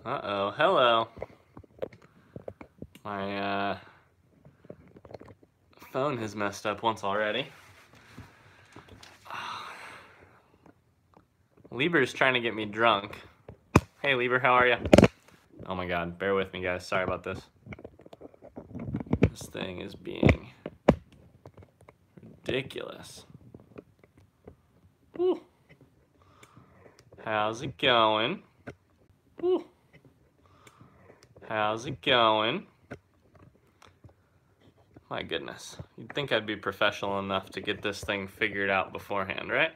Uh-oh, hello. My phone has messed up once already. Lieber's trying to get me drunk. Hey Lieber, how are you? Oh my god, bear with me guys, sorry about this. This thing is being ridiculous. Woo. How's it going? Woo. How's it going? My goodness, you'd think I'd be professional enough to get this thing figured out beforehand, right?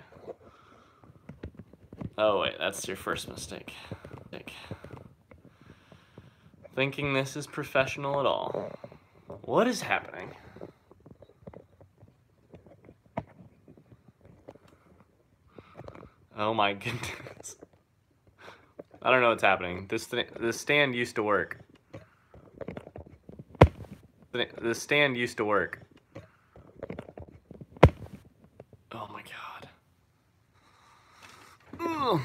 Oh wait, that's your first mistake. Thinking this is professional at all. What is happening? Oh my goodness. I don't know what's happening. This stand used to work. The stand used to work. Oh my god. Ugh.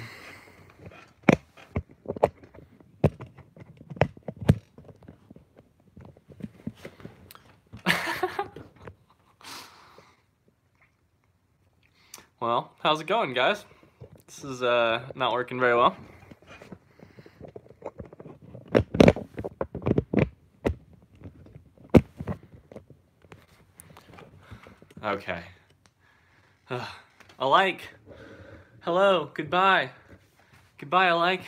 Well, how's it going, guys? This is not working very well. Okay. Alike. Hello. Goodbye. Goodbye, Alike.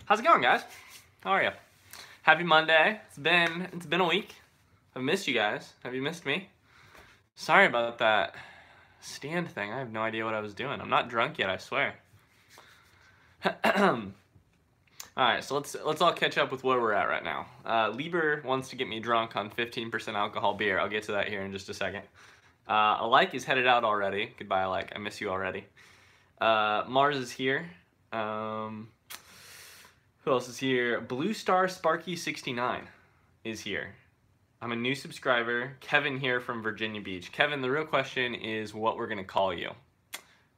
How's it going, guys? How are you? Happy Monday. It's been a week. I've missed you guys. Have you missed me? Sorry about that stand thing. I have no idea what I was doing. I'm not drunk yet, I swear. Alright, so let's all catch up with where we're at right now. Lieber wants to get me drunk on 15% alcohol beer. I'll get to that here in just a second. Alike is headed out already. Goodbye, Alike. I miss you already. Mars is here. Who else is here? Blue Star Sparky 69 is here. I'm a new subscriber. Kevin here from Virginia Beach. Kevin, the real question is what we're gonna call you.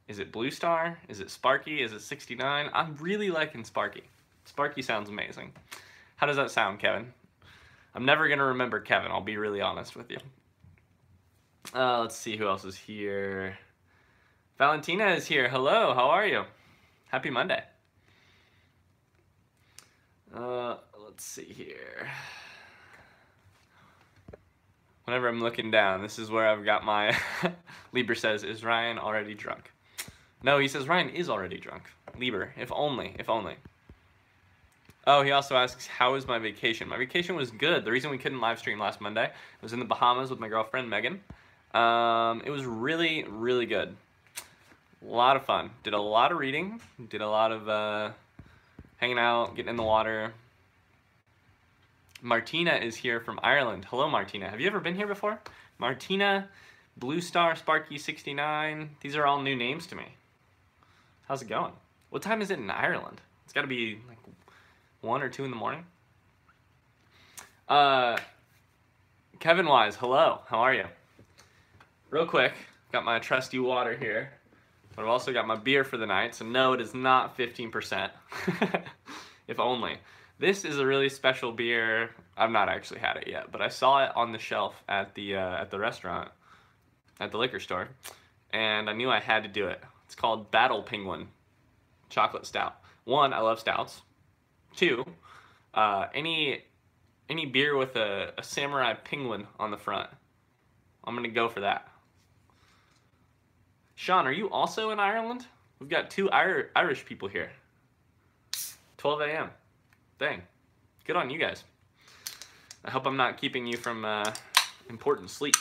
Is it Blue Star? Is it Sparky? Is it 69? I'm really liking Sparky. Sparky sounds amazing. How does that sound, Kevin? I'm never gonna remember Kevin, I'll be really honest with you. Let's see who else is here. Valentina is here. Hello, how are you? Happy Monday. Let's see here. Whenever I'm looking down, this is where I've got my... Lieber says, is Ryan already drunk? No, he says Ryan is already drunk. Lieber, if only, if only. Oh, he also asks, how was my vacation? My vacation was good. The reason we couldn't live stream last Monday, I was in the Bahamas with my girlfriend, Megan. It was really, really good. A lot of fun. Did a lot of reading. Did a lot of hanging out, getting in the water. Martina is here from Ireland. Hello, Martina. Have you ever been here before? Martina, Blue Star, Sparky 69. These are all new names to me. How's it going? What time is it in Ireland? It's got to be like 1 or 2 in the morning. Kevin Wise, hello. How are you? Real quick, got my trusty water here. But I've also got my beer for the night, so no, it is not 15%. If only. This is a really special beer. I've not actually had it yet, but I saw it on the shelf at the restaurant, at the liquor store, and I knew I had to do it. It's called Battle Penguin Chocolate Stout. 1, I love stouts. 2, any beer with a samurai penguin on the front, I'm gonna go for that. Sean, are you also in Ireland? We've got 2 Irish people here. 12 a.m. Dang. Good on you guys. I hope I'm not keeping you from important sleep.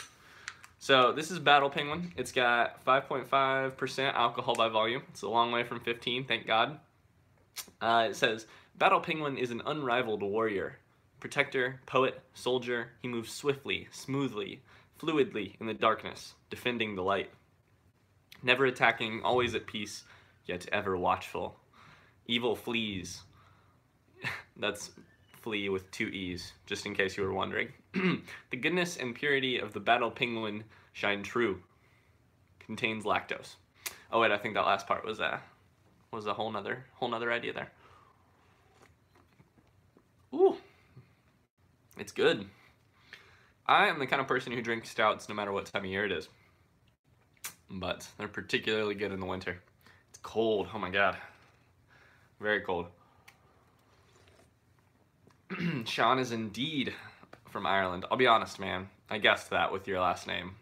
So this is Battle Penguin. It's got 5.5% alcohol by volume. It's a long way from 15, thank God. It says, Battle Penguin is an unrivaled warrior. Protector, poet, soldier, he moves swiftly, smoothly, fluidly in the darkness, defending the light. Never attacking, always at peace, yet ever watchful. Evil flees. That's flee with 2 E's, just in case you were wondering. The goodness and purity of the Battle Penguin shine true. Contains lactose. Oh wait, I think that last part was a whole nother idea there. Ooh, it's good. I am the kind of person who drinks stouts no matter what time of year it is. But they're particularly good in the winter. It's cold, oh my god. Very cold. Sean is indeed from Ireland. I'll be honest, man. I guessed that with your last name.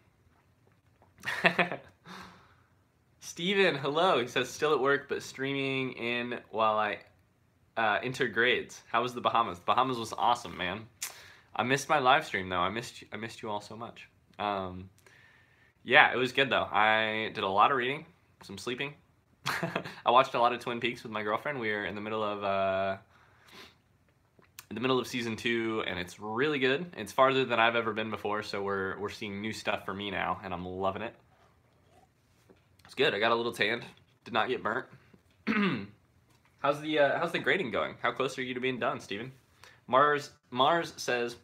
Steven, hello. He says, still at work, but streaming in while I enter grades. How was the Bahamas? The Bahamas was awesome, man. I missed my live stream, though. I missed you all so much. Yeah, it was good, though. I did a lot of reading, some sleeping. I watched a lot of Twin Peaks with my girlfriend. We are in the middle of season 2, and it's really good. It's farther than I've ever been before, so we're seeing new stuff for me now, and I'm loving it. It's good. I got a little tanned. Did not get burnt. How's the grading going? How close are you to being done, Steven? Mars says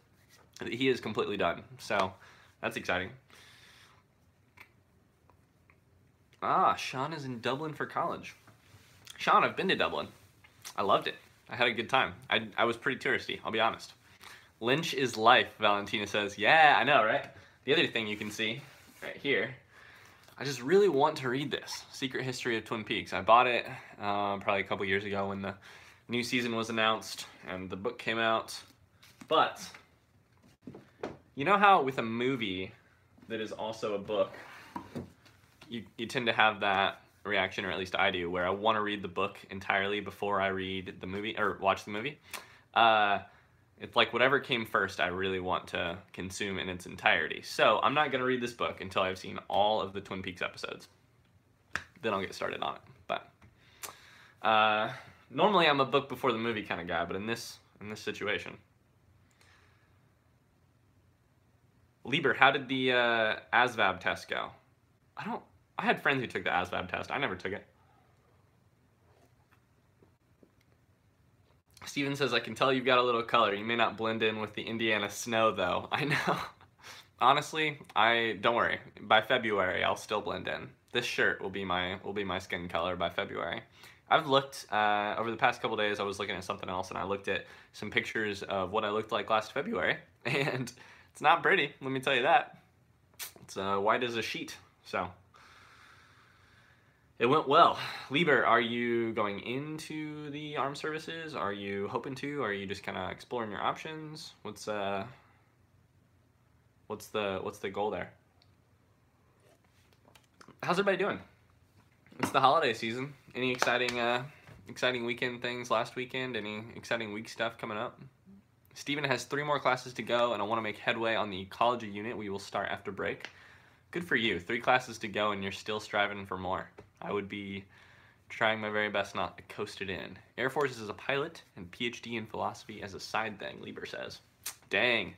that he is completely done, so that's exciting. Sean is in Dublin for college. Sean, I've been to Dublin. I loved it. I had a good time. I was pretty touristy, I'll be honest. Lynch is life, Valentina says. Yeah, I know, right? The other thing you can see right here, I just really want to read this, Secret History of Twin Peaks. I bought it probably a couple years ago when the new season was announced and the book came out. But, you know how with a movie that is also a book, you tend to have that reaction, or at least I do, where I want to read the book entirely before I read the movie, or watch the movie. It's like whatever came first, I really want to consume in its entirety. So I'm not going to read this book until I've seen all of the Twin Peaks episodes. Then I'll get started on it. But normally I'm a book before the movie kind of guy, but in this situation. Lieber, how did the ASVAB test go? I had friends who took the ASVAB test. I never took it. Steven says, I can tell you've got a little color. You may not blend in with the Indiana snow, though. I know. Honestly, don't worry. By February, I'll still blend in. This shirt will be my skin color by February. I've looked, over the past couple days, I was looking at something else, and I looked at some pictures of what I looked like last February, and it's not pretty, let me tell you that. It's white as a sheet, so. It went well. Lieber, are you going into the armed services? Are you hoping to? Are you just kind of exploring your options? What's the goal there? How's everybody doing? It's the holiday season. Any exciting weekend things last weekend? Any exciting week stuff coming up? Steven has 3 more classes to go, and I want to make headway on the ecology unit. We will start after break. Good for you. 3 classes to go, and you're still striving for more. I would be trying my very best not to coast it in. Air Force as a pilot and PhD in philosophy as a side thing, Lieber says. Dang.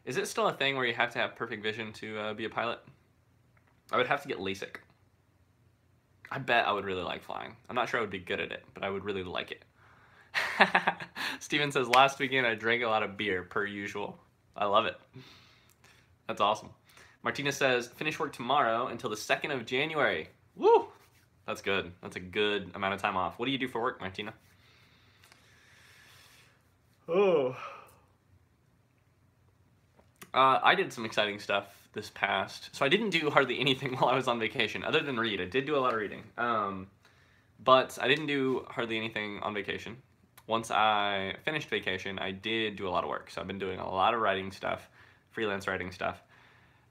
Is it still a thing where you have to have perfect vision to be a pilot? I would have to get LASIK. I bet I would really like flying. I'm not sure I would be good at it, but I would really like it. Steven says, last weekend I drank a lot of beer, per usual. I love it. That's awesome. Martina says, finish work tomorrow until the 2nd of January. Woo! That's good. That's a good amount of time off. What do you do for work, Martina? Oh. I did some exciting stuff this past. So I didn't do hardly anything while I was on vacation, other than read. I did do a lot of reading. But I didn't do hardly anything on vacation. Once I finished vacation, I did do a lot of work. So I've been doing a lot of writing stuff, freelance writing stuff.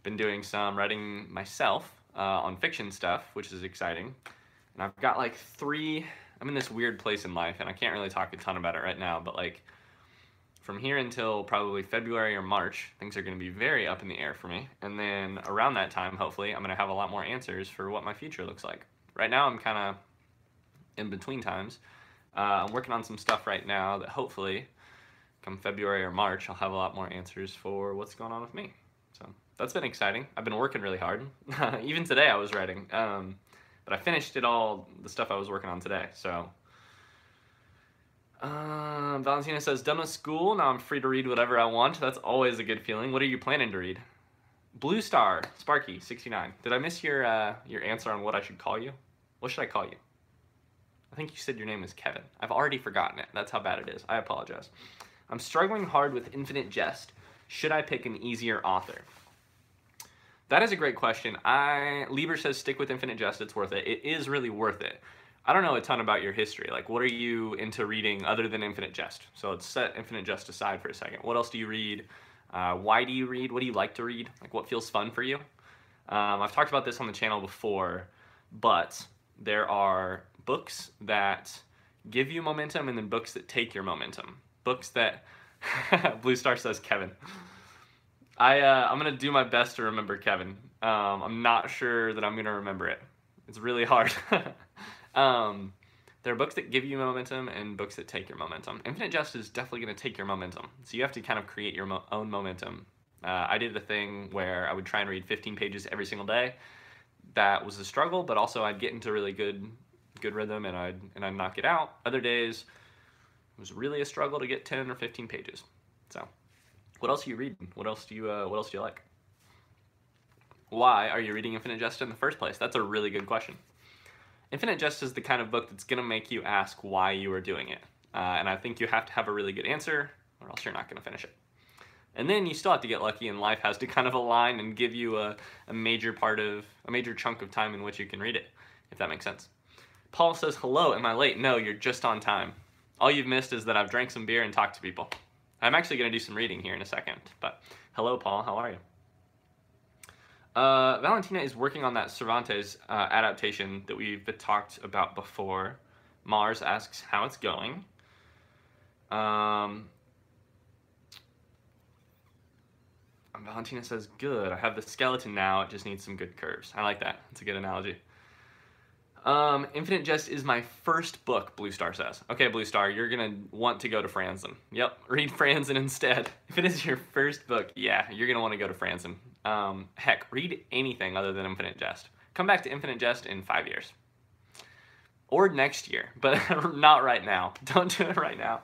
Been doing some writing myself on fiction stuff, which is exciting. And I've got like 3, I'm in this weird place in life, and I can't really talk a ton about it right now, but like from here until probably February or March, things are going to be very up in the air for me. And then around that time, hopefully, I'm going to have a lot more answers for what my future looks like. Right now, I'm kind of in between times. I'm working on some stuff right now that hopefully, come February or March, I'll have a lot more answers for what's going on with me. So that's been exciting. I've been working really hard. Even today I was writing. But I finished the stuff I was working on today, so. Valentina says, done with school, now I'm free to read whatever I want. That's always a good feeling. What are you planning to read? Blue Star, Sparky, 69. Did I miss your answer on what I should call you? What should I call you? I think you said your name is Kevin. I've already forgotten it. That's how bad it is. I apologize. I'm struggling hard with Infinite Jest. Should I pick an easier author? That is a great question. Lieber says stick with Infinite Jest, it's worth it. It is really worth it. I don't know a ton about your history. Like, what are you into reading other than Infinite Jest? So let's set Infinite Jest aside for a second. What else do you read? Why do you read? What do you like to read? Like, what feels fun for you? I've talked about this on the channel before, but there are books that give you momentum and then books that take your momentum. Books that... Blue Star says Kevin. I'm going to do my best to remember Kevin. I'm not sure that I'm going to remember it. It's really hard. There are books that give you momentum and books that take your momentum. Infinite Jest is definitely going to take your momentum. So you have to kind of create your own momentum. I did the thing where I would try and read 15 pages every single day. That was a struggle, but also I'd get into really good rhythm and I'd knock it out. Other days, it was really a struggle to get 10 or 15 pages. So, what else are you reading? What else do you like? Why are you reading Infinite Jest in the first place? That's a really good question. Infinite Jest is the kind of book that's going to make you ask why you are doing it. And I think you have to have a really good answer, or else you're not going to finish it. And then you still have to get lucky, and life has to kind of align and give you a major chunk of time in which you can read it, if that makes sense. Paul says, hello, am I late? No, you're just on time. All you've missed is that I've drank some beer and talked to people. I'm actually going to do some reading here in a second, but hello, Paul, how are you? Valentina is working on that Cervantes adaptation that we've talked about before. Mars asks how it's going. Valentina says, good, I have the skeleton now, it just needs some good curves. I like that, it's a good analogy. Infinite Jest is my first book, Blue Star says. Okay, Blue Star, you're gonna want to go to Franzen. Yep, read Franzen instead. If it is your first book, yeah, you're gonna want to go to Franzen. Heck, read anything other than Infinite Jest. Come back to Infinite Jest in 5 years. Or next year, but not right now. Don't do it right now.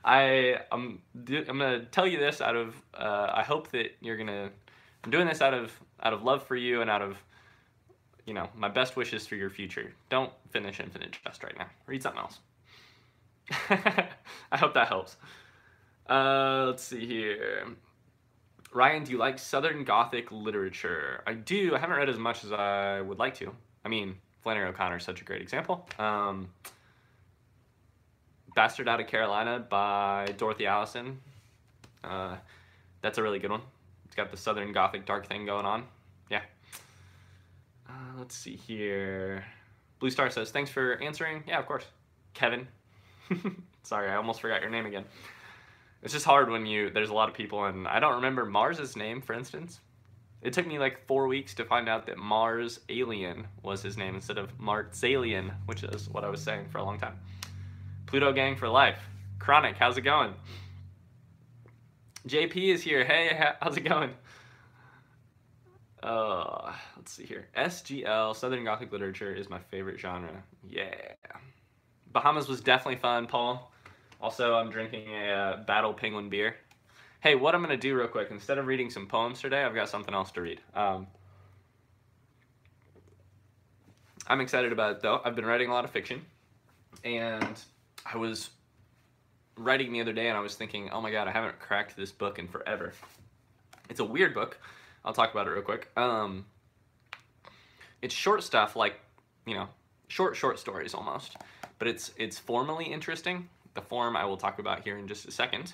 I'm gonna tell you this out of, I hope that I'm doing this out of love for you and out of, you know, my best wishes for your future. Don't finish Infinite Jest right now. Read something else. I hope that helps. Let's see here. Ryan, do you like Southern Gothic literature? I do. I haven't read as much as I would like to. I mean, Flannery O'Connor is such a great example. Bastard Out of Carolina by Dorothy Allison. That's a really good one. It's got the Southern Gothic dark thing going on. Yeah. Let's see here. Blue Star says, thanks for answering. Yeah, of course. Kevin. Sorry, I almost forgot your name again. It's just hard when there's a lot of people, and I don't remember Mars's name, for instance. It took me like 4 weeks to find out that Mars Alien was his name instead of Marzalian, which is what I was saying for a long time. Pluto Gang for life. Chronic, how's it going? JP is here. Hey, how's it going? Let's see here. SGL, Southern Gothic literature, is my favorite genre. Yeah. Bahamas was definitely fun, Paul. Also, I'm drinking a Battle Penguin beer. Hey, what I'm going to do real quick, instead of reading some poems today, I've got something else to read. I'm excited about it, though. I've been writing a lot of fiction, and I was writing the other day, and I was thinking, oh my god, I haven't cracked this book in forever. It's a weird book. I'll talk about it real quick. It's short stuff, like, you know, short stories almost, but it's formally interesting. The form I will talk about here in just a second.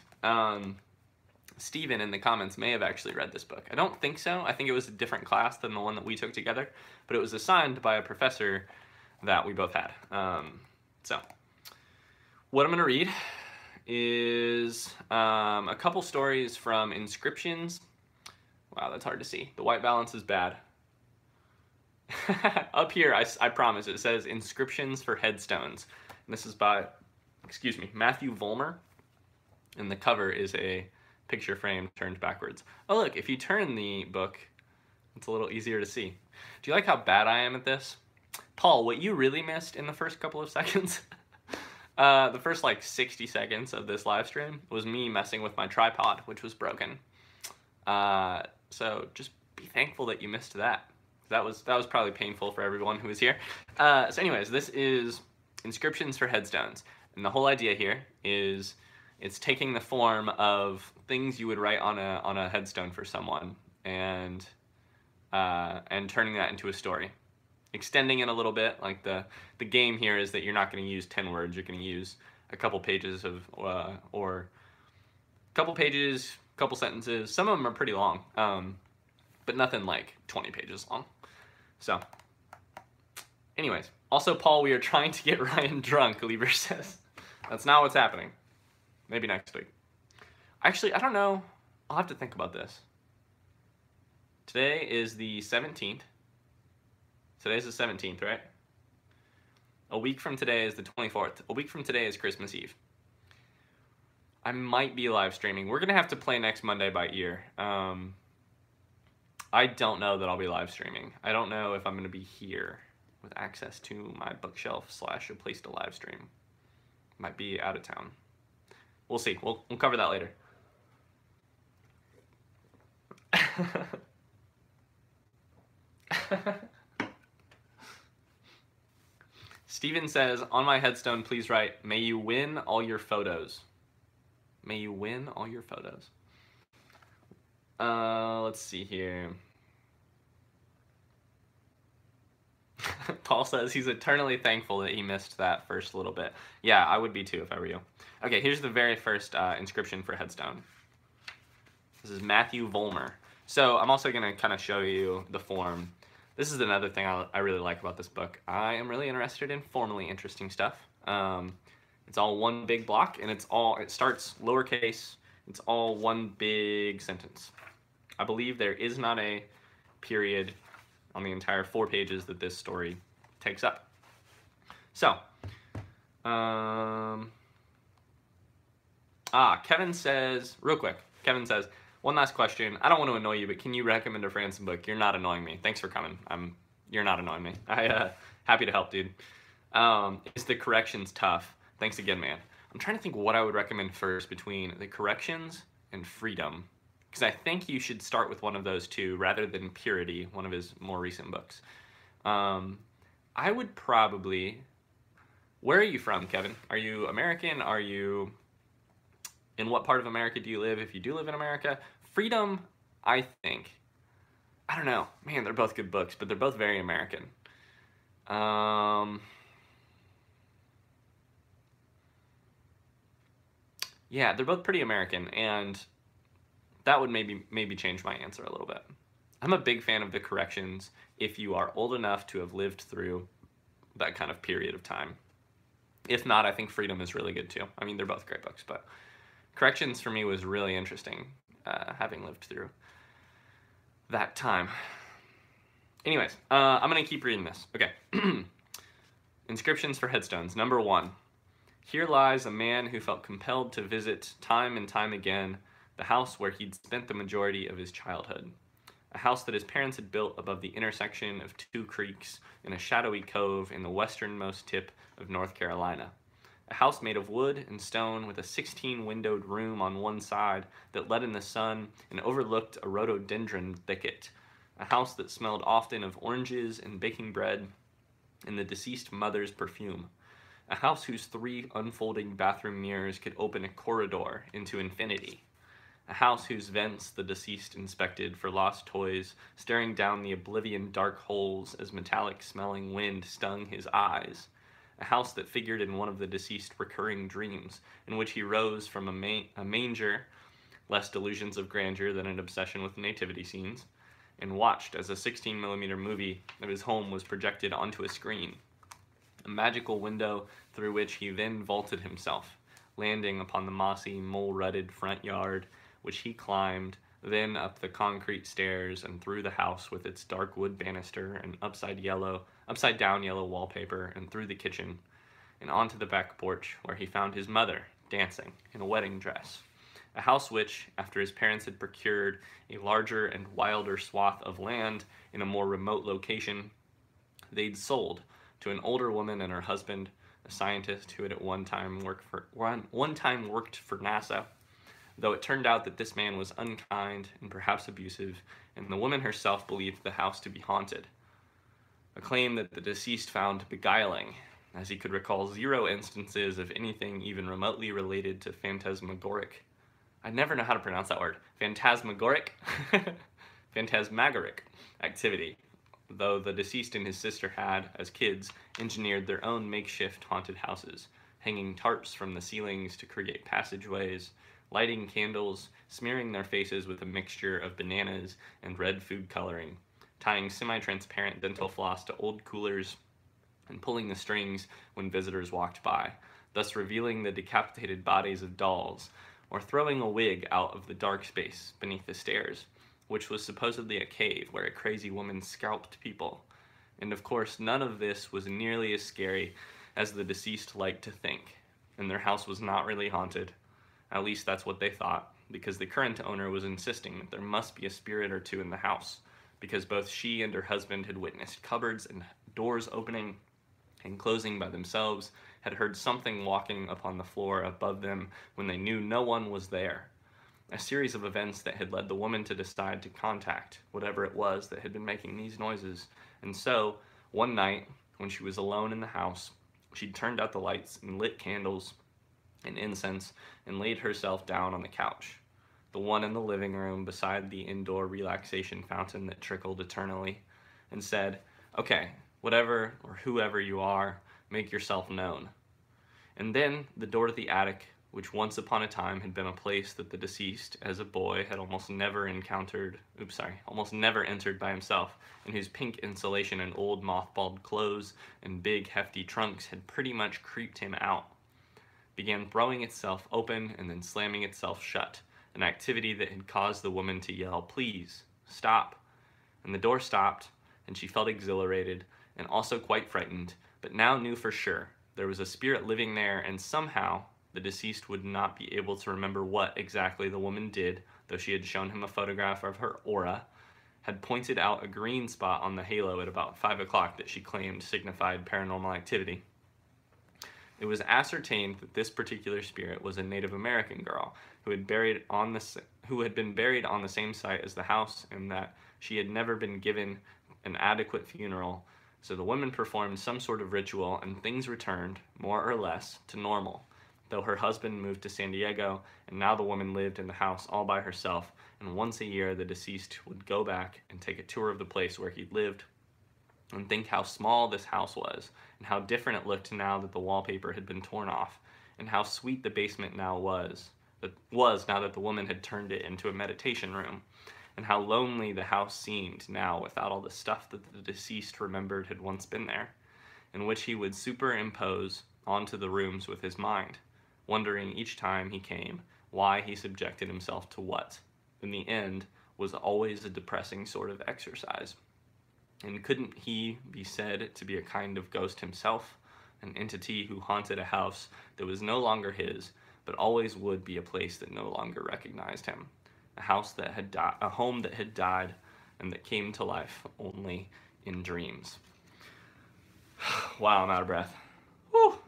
Steven in the comments may have actually read this book. I don't think so. I think it was a different class than the one that we took together, but it was assigned by a professor that we both had. So, what I'm going to read is a couple stories from Inscriptions. Wow, that's hard to see. The white balance is bad. Up here, I promise, it says Inscriptions for Headstones. And this is by, excuse me, Matthew Vollmer. And the cover is a picture frame turned backwards. Oh look, if you turn the book, it's a little easier to see. Do you like how bad I am at this? Paul, what you really missed in the first couple of seconds, the first like 60 seconds of this live stream was me messing with my tripod, which was broken. So just be thankful that you missed that. That was probably painful for everyone who was here. So anyways, this is Inscriptions for Headstones. And the whole idea here is It's taking the form of things you would write on a headstone for someone, and turning that into a story, extending it a little bit. Like the game here is that you're not going to use 10 words. You're going to use a couple pages of or couple pages, couple sentences. Some of them are pretty long, but nothing like 20 pages long. So, anyways, also, Paul, we are trying to get Ryan drunk, Lieber says. That's not what's happening. Maybe next week. Actually, I don't know. I'll have to think about this. Today is the 17th. Today's the 17th, right? A week from today is the 24th. A week from today is Christmas Eve. I might be live streaming. We're going to have to play next Monday by ear. I don't know that I'll be live streaming. I don't know if I'm going to be here with access to my bookshelf / a place to live stream. Might be out of town. We'll see. We'll cover that later. Steven says, on my headstone, please write, may you win all your photos. May you win all your photos. Let's see here. Paul says he's eternally thankful that he missed that first little bit. Yeah, I would be too if I were you. Okay, here's the very first inscription for headstone. This is Matthew Vollmer. So I'm also going to kind of show you the form. This is another thing I really like about this book. I am really interested in formally interesting stuff. It's all one big block, and it starts lowercase. It's all one big sentence. I believe there is not a period on the entire 4 pages that this story takes up. So, Kevin says, real quick, Kevin says, one last question. I don't want to annoy you, but can you recommend a Franson book? You're not annoying me. Thanks for coming. You're not annoying me. Happy to help, dude. Is the corrections tough? Thanks again, man. I'm trying to think what I would recommend first between the corrections and freedom, because I think you should start with one of those two rather than Purity, one of his more recent books. I would probably... Where are you from, Kevin? Are you American? Are you... In what part of America do you live, if you do live in America? Freedom, I think... I don't know. Man, they're both good books, but they're both very American. Yeah, they're both pretty American, and that would maybe change my answer a little bit. I'm a big fan of the corrections if you are old enough to have lived through that kind of period of time. If not, I think Freedom is really good too. I mean, they're both great books, but corrections for me was really interesting, having lived through that time. Anyways, I'm going to keep reading this. Okay. Inscriptions for Headstones. Number 1. Here lies a man who felt compelled to visit time and time again the house where he'd spent the majority of his childhood. A house that his parents had built above the intersection of 2 creeks in a shadowy cove in the westernmost tip of North Carolina. A house made of wood and stone with a 16-windowed room on one side that let in the sun and overlooked a rhododendron thicket. A house that smelled often of oranges and baking bread and the deceased mother's perfume. A house whose 3 unfolding bathroom mirrors could open a corridor into infinity. A house whose vents the deceased inspected for lost toys, staring down the oblivion dark holes as metallic-smelling wind stung his eyes. A house that figured in one of the deceased recurring dreams, in which he rose from a manger, less delusions of grandeur than an obsession with nativity scenes, and watched as a 16mm movie of his home was projected onto a screen. A magical window through which he then vaulted himself, landing upon the mossy, mole-rutted front yard, which he climbed, then up the concrete stairs and through the house with its dark wood banister and upside-down yellow wallpaper, and through the kitchen, and onto the back porch, where he found his mother dancing in a wedding dress. A house which, after his parents had procured a larger and wilder swath of land in a more remote location, they'd sold to an older woman and her husband, a scientist who had at one time worked for NASA, though it turned out that this man was unkind and perhaps abusive, and the woman herself believed the house to be haunted. A claim that the deceased found beguiling, as he could recall 0 instances of anything even remotely related to phantasmagoric. I never know how to pronounce that word. Phantasmagoric? Phantasmagoric activity, though the deceased and his sister had, as kids, engineered their own makeshift haunted houses, hanging tarps from the ceilings to create passageways, lighting candles, smearing their faces with a mixture of bananas and red food coloring, tying semi-transparent dental floss to old coolers, and pulling the strings when visitors walked by, thus revealing the decapitated bodies of dolls, or throwing a wig out of the dark space beneath the stairs, which was supposedly a cave where a crazy woman scalped people. And of course, none of this was nearly as scary as the deceased liked to think, and their house was not really haunted. At least that's what they thought, because the current owner was insisting that there must be a spirit or two in the house, because both she and her husband had witnessed cupboards and doors opening and closing by themselves, had heard something walking upon the floor above them when they knew no one was there. A series of events that had led the woman to decide to contact whatever it was that had been making these noises. And so, one night, when she was alone in the house, she turned out the lights and lit candles and incense and laid herself down on the couch, the one in the living room beside the indoor relaxation fountain that trickled eternally, and said, "Okay, whatever or whoever you are, make yourself known." And then the door to the attic, which once upon a time had been a place that the deceased, as a boy, had almost never entered by himself, and whose pink insulation and old mothballed clothes and big hefty trunks had pretty much creeped him out, began throwing itself open and then slamming itself shut, an activity that had caused the woman to yell, "Please, stop." And the door stopped, and she felt exhilarated, and also quite frightened, but now knew for sure there was a spirit living there, and somehow the deceased would not be able to remember what exactly the woman did, though she had shown him a photograph of her aura, had pointed out a green spot on the halo at about 5 o'clock that she claimed signified paranormal activity. It was ascertained that this particular spirit was a Native American girl who had been buried on the same site as the house, and that she had never been given an adequate funeral. So the woman performed some sort of ritual, and things returned, more or less, to normal, though her husband moved to San Diego, and now the woman lived in the house all by herself, and once a year the deceased would go back and take a tour of the place where he'd lived, and think how small this house was, and how different it looked now that the wallpaper had been torn off, and how sweet the basement now was now that the woman had turned it into a meditation room, and how lonely the house seemed now without all the stuff that the deceased remembered had once been there, and which he would superimpose onto the rooms with his mind, wondering each time he came why he subjected himself to what, in the end, was always a depressing sort of exercise. And couldn't he be said to be a kind of ghost himself, an entity who haunted a house that was no longer his, but always would be a place that no longer recognized him, a home that had died, and that came to life only in dreams. Wow, I'm out of breath. Whew.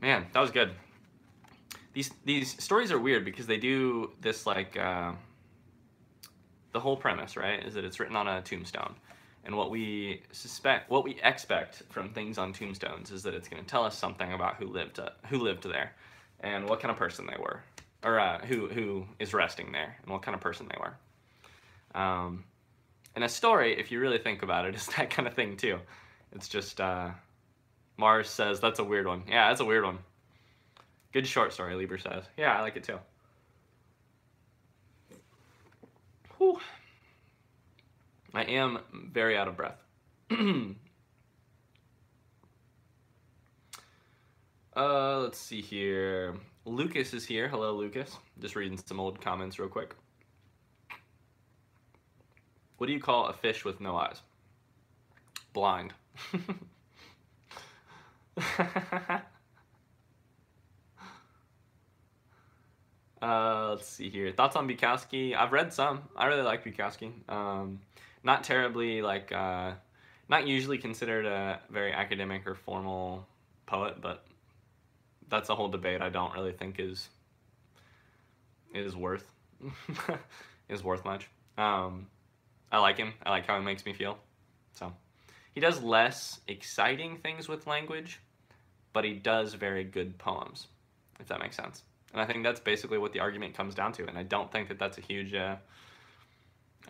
Man, that was good. These stories are weird because they do this like the whole premise, right, is that it's written on a tombstone, and what we expect from things on tombstones is that it's going to tell us something about who lived there, and what kind of person they were, or who is resting there, and what kind of person they were. And a story, if you really think about it, is that kind of thing too. It's just Mars says that's a weird one. Yeah, that's a weird one. Good short story, Lieber says. Yeah, I like it too. Whew. I am very out of breath. Let's see here. Lucas is here. Hello, Lucas. Just reading some old comments real quick. What do you call a fish with no eyes? Blind. Let's see here. Thoughts on Bukowski? I've read some. I really like Bukowski. Not terribly, like, not usually considered a very academic or formal poet, but that's a whole debate I don't really think is worth is worth much. I like him. I like how he makes me feel. So he does less exciting things with language, but he does very good poems, if that makes sense. And I think that's basically what the argument comes down to. And I don't think that that's a huge, I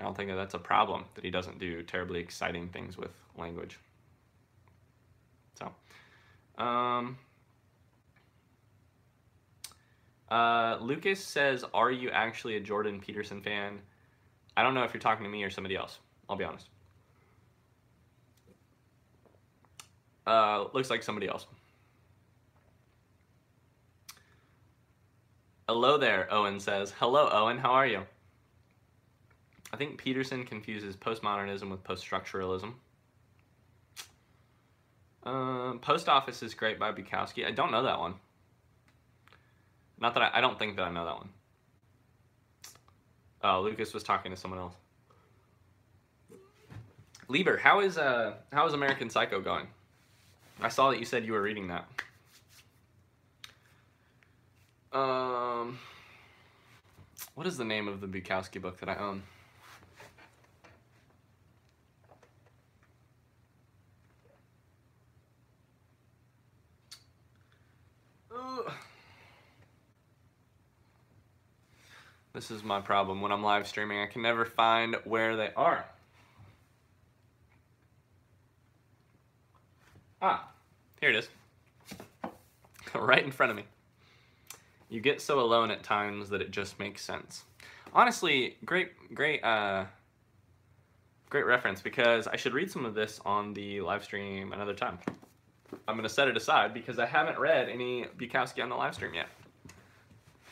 don't think that that's a problem, that he doesn't do terribly exciting things with language. So, Lucas says, are you actually a Jordan Peterson fan? I don't know if you're talking to me or somebody else. I'll be honest. Looks like somebody else. Hello there, Owen says. Hello, Owen. How are you? I think Peterson confuses postmodernism with post-structuralism. Post Office is Great by Bukowski. I don't know that one. Not that I don't think that I know that one. Oh, Lucas was talking to someone else. Lieber, how is American Psycho going? I saw that you said you were reading that. What is the name of the Bukowski book that I own? This is my problem when I'm live streaming. I can never find where they are. Ah, here it is. Right in front of me. You get so alone at times that it just makes sense. Honestly, great reference, because I should read some of this on the live stream another time. I'm going to set it aside because I haven't read any Bukowski on the live stream yet.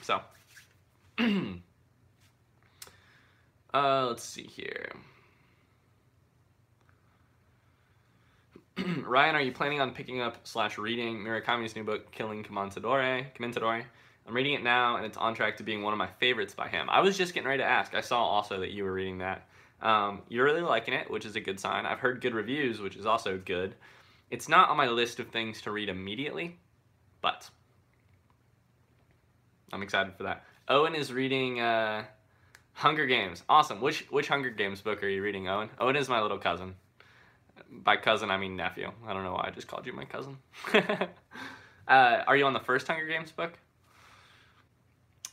So, let's see here. Ryan, are you planning on picking up / reading Murakami's new book, Killing Commentatore? I'm reading it now, and it's on track to being one of my favorites by him. I was just getting ready to ask. I saw also that you were reading that. You're really liking it, which is a good sign. I've heard good reviews, which is also good. It's not on my list of things to read immediately, but I'm excited for that. Owen is reading Hunger Games. Awesome. Which Hunger Games book are you reading, Owen? Owen is my little cousin. By cousin, I mean nephew. I don't know why I just called you my cousin. Are you on the first Hunger Games book?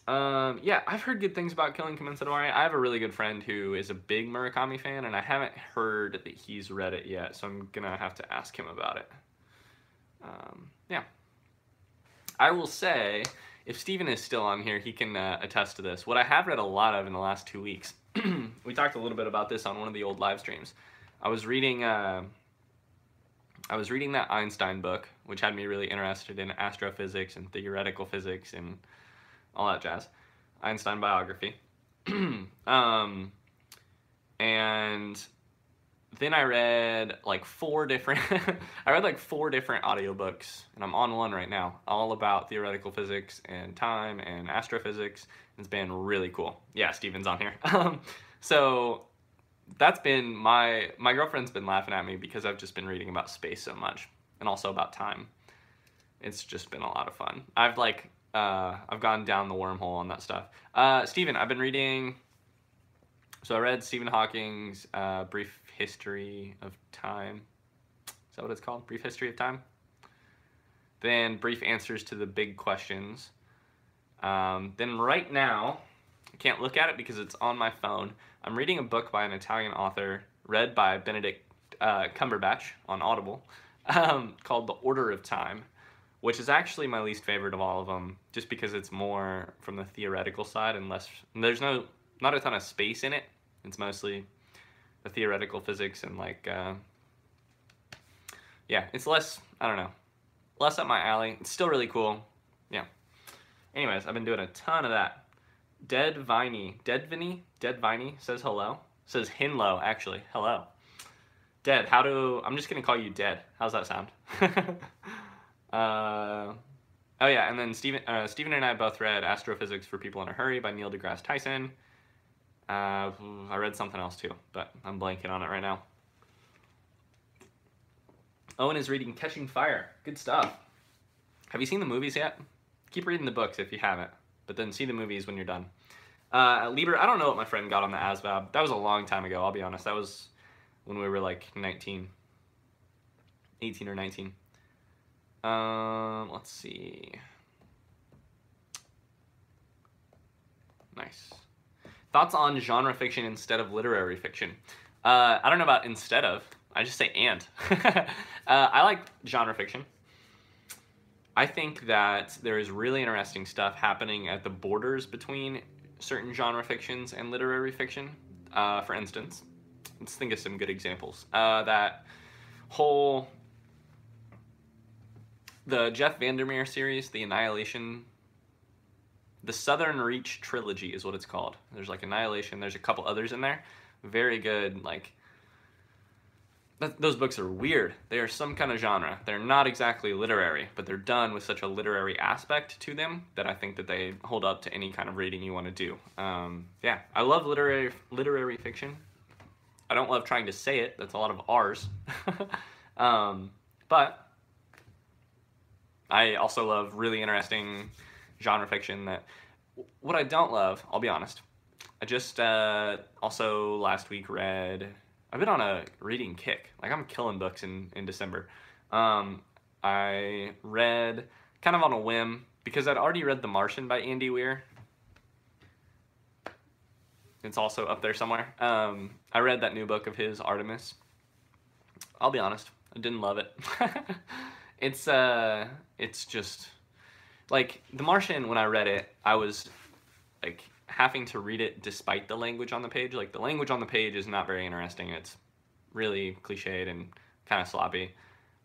Yeah, I've heard good things about Killing Commentatore. I have a really good friend who is a big Murakami fan, and I haven't heard that he's read it yet, so I'm gonna have to ask him about it. Yeah. I will say, if Steven is still on here, he can attest to this. What I have read a lot of in the last 2 weeks, we talked a little bit about this on one of the old live streams. I was reading that Einstein book, which had me really interested in astrophysics and theoretical physics and all that jazz. Einstein biography. And then I read like 4 different audiobooks, and I'm on one right now, all about theoretical physics and time and astrophysics. It's been really cool. Yeah, Steven's on here. So that's been my girlfriend's been laughing at me because I've just been reading about space so much, and also about time. It's just been a lot of fun. I've gone down the wormhole on that stuff. Steven, I've been reading, so I read Stephen Hawking's Brief History of Time. Is that what it's called? Brief History of Time? Then Brief Answers to the Big Questions. Then right now, I can't look at it because it's on my phone. I'm reading a book by an Italian author, read by Benedict Cumberbatch on Audible, called The Order of Time, which is actually my least favorite of all of them, just because it's more from the theoretical side and less. And there's not a ton of space in it. It's mostly the theoretical physics and yeah, it's less. I don't know, less up my alley. It's still really cool. Yeah. Anyways, I've been doing a ton of that. Dead Viney says hello. Says Hinlow, actually. Hello. Dead, I'm just gonna call you Dead. How's that sound? Oh yeah, and then Steven and I both read Astrophysics for People in a Hurry by Neil deGrasse Tyson. I read something else too, but I'm blanking on it right now. Owen is reading Catching Fire. Good stuff. Have you seen the movies yet? Keep reading the books if you haven't, but then see the movies when you're done. Lieber, I don't know what my friend got on the ASVAB. That was a long time ago, I'll be honest. That was when we were like 19, 18 or 19. Let's see. Nice. Thoughts on genre fiction instead of literary fiction? I don't know about instead of. I just say and. I like genre fiction. I think that there is really interesting stuff happening at the borders between certain genre fictions and literary fiction. For instance, let's think of some good examples. The Jeff Vandermeer series, the Annihilation, the Southern Reach trilogy is what it's called. There's like Annihilation, there's a couple others in there. Very good, like, those books are weird. They are some kind of genre. They're not exactly literary, but they're done with such a literary aspect to them that I think that they hold up to any kind of reading you want to do. Yeah, I love literary fiction. I don't love trying to say it. That's a lot of R's. But I also love really interesting genre fiction. What I don't love, I'll be honest, I just also last week read... I've been on a reading kick. Like, I'm killing books in December. I read, kind of on a whim, because I'd already read The Martian by Andy Weir. It's also up there somewhere. I read that new book of his, Artemis. I'll be honest, I didn't love it. It's just, like, The Martian, when I read it, I was, like, having to read it despite the language on the page. Like, the language on the page is not very interesting. It's really cliched and kind of sloppy.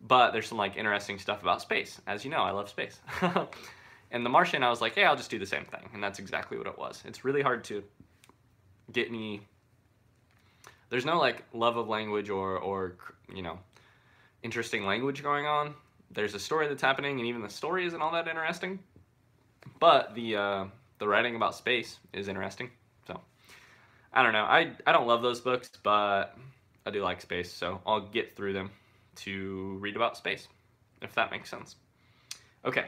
But there's some, like, interesting stuff about space. As you know, I love space. And The Martian, I was like, hey, I'll just do the same thing. And that's exactly what it was. It's really hard to get any... There's no, like, love of language or you know, interesting language going on. There's a story that's happening, and even the story isn't all that interesting. But the writing about space is interesting. So, I don't know. I don't love those books, but I do like space, so I'll get through them to read about space, if that makes sense. Okay.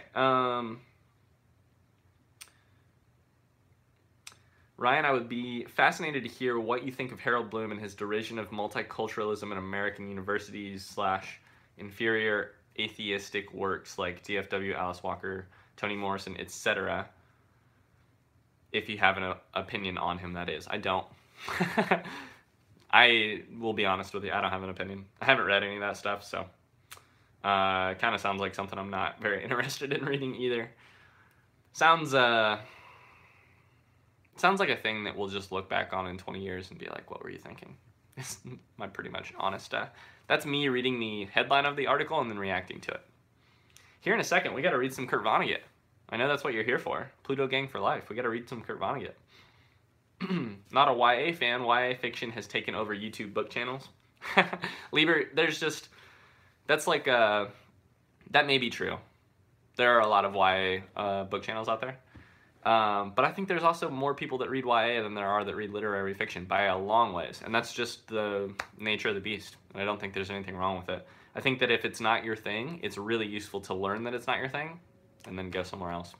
Ryan, I would be fascinated to hear what you think of Harold Bloom and his derision of multiculturalism in American universities / inferior atheistic works like DFW, Alice Walker, Toni Morrison, etc. If you have an opinion on him, that is. I don't. I will be honest with you, I don't have an opinion. I haven't read any of that stuff, so kind of sounds like something I'm not very interested in reading either. Sounds like a thing that we'll just look back on in 20 years and be like, what were you thinking? It's my pretty much honest. That's me reading the headline of the article and then reacting to it. Here in a second, we got to read some Kurt Vonnegut. I know that's what you're here for. Pluto Gang for life. We got to read some Kurt Vonnegut. Not a YA fan. YA fiction has taken over YouTube book channels. Lieber, there's just... That's like... that may be true. There are a lot of YA book channels out there. But I think there's also more people that read YA than there are that read literary fiction by a long ways. And that's just the nature of the beast. And I don't think there's anything wrong with it. I think that if it's not your thing, it's really useful to learn that it's not your thing and then go somewhere else.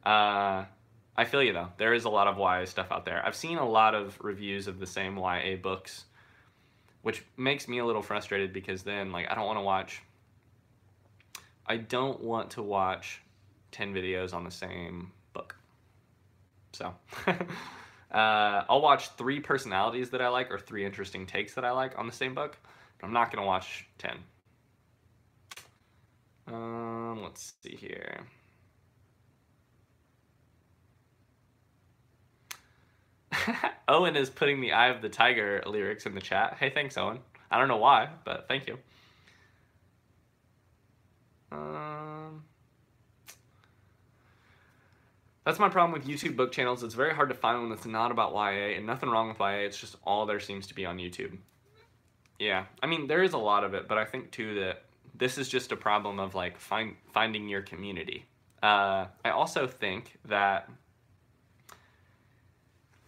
I feel you, though. There is a lot of YA stuff out there. I've seen a lot of reviews of the same YA books, which makes me a little frustrated because then, like, I don't want to watch 10 videos on the same book. So, I'll watch 3 personalities that I like or 3 interesting takes that I like on the same book, but I'm not going to watch 10. Let's see here. Owen is putting the Eye of the Tiger lyrics in the chat. Hey, thanks, Owen. I don't know why, but thank you. That's my problem with YouTube book channels. It's very hard to find one that's not about YA, and nothing wrong with YA. It's just all there seems to be on YouTube. Yeah, I mean, there is a lot of it, but I think, too, that this is just a problem of, like, finding your community. I also think that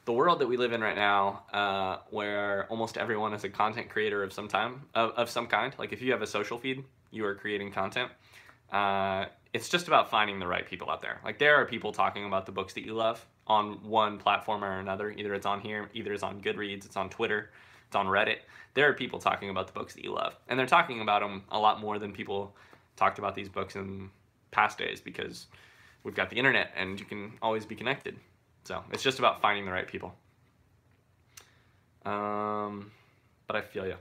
the world that we live in right now, where almost everyone is a content creator of some kind, like if you have a social feed, you are creating content, it's just about finding the right people out there. Like, there are people talking about the books that you love on one platform or another. Either it's on here, either it's on Goodreads, it's on Twitter, it's on Reddit. There are people talking about the books that you love, and they're talking about them a lot more than people talked about these books in past days, because we've got the internet and you can always be connected. So it's just about finding the right people. But I feel you.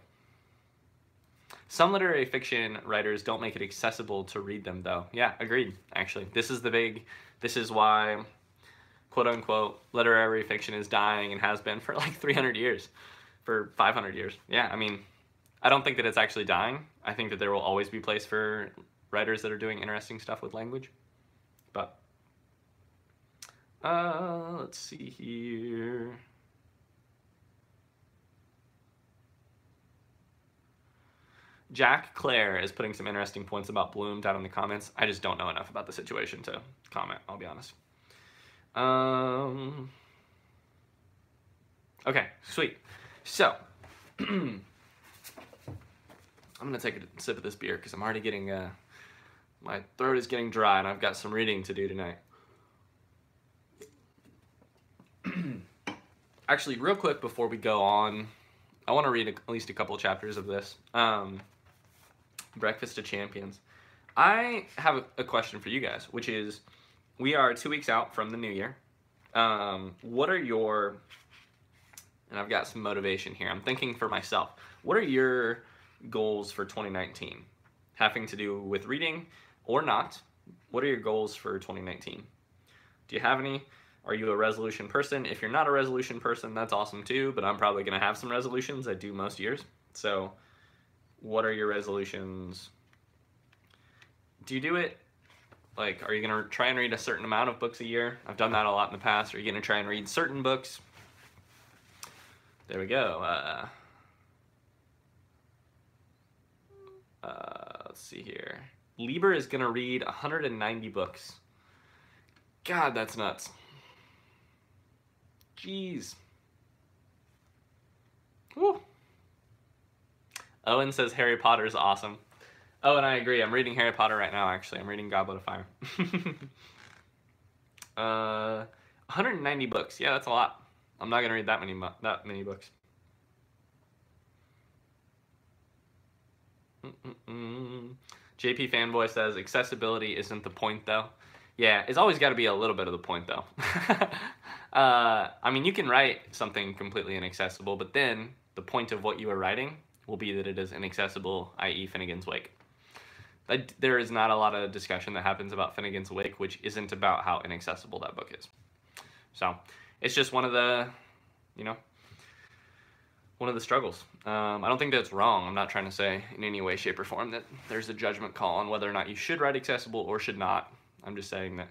Some literary fiction writers don't make it accessible to read them, though. Yeah, agreed, actually. This is why, quote unquote, literary fiction is dying and has been for like 300 years, for 500 years. Yeah, I mean, I don't think that it's actually dying. I think that there will always be a place for writers that are doing interesting stuff with language. But, let's see here. Jack Clare is putting some interesting points about Bloom down in the comments. I just don't know enough about the situation to comment, I'll be honest. Okay, sweet. So, I'm going to take a sip of this beer because I'm already getting, my throat is getting dry and I've got some reading to do tonight. Actually, real quick before we go on, I want to read at least a couple of chapters of this. Breakfast of Champions. I have a question for you guys, which is, we are 2 weeks out from the new year. What are your, and I've got some motivation here, I'm thinking for myself, what are your goals for 2019? Having to do with reading or not? What are your goals for 2019? Do you have any? Are you a resolution person? If you're not a resolution person, that's awesome too, but I'm probably going to have some resolutions. I do most years. So what are your resolutions? Do you do it, like, are you going to try and read a certain amount of books a year? I've done that a lot in the past. Are you going to try and read certain books? There we go. Let's see here. Lieber is going to read 190 books. God, that's nuts. Jeez. Woo. Owen says Harry Potter is awesome. Oh, and I agree. I'm reading Harry Potter right now, actually. I'm reading Goblet of Fire. 190 books. Yeah, that's a lot. I'm not going to read that many books. JP Fanboy says accessibility isn't the point, though. Yeah, it's always got to be a little bit of the point, though. I mean, you can write something completely inaccessible, but then the point of what you are writing will be that it is inaccessible, i.e. Finnegan's Wake. There is not a lot of discussion that happens about Finnegan's Wake, which isn't about how inaccessible that book is. So it's just one of the, one of the struggles. I don't think that's wrong. I'm not trying to say in any way, shape, or form that there's a judgment call on whether or not you should write accessible or should not. I'm just saying that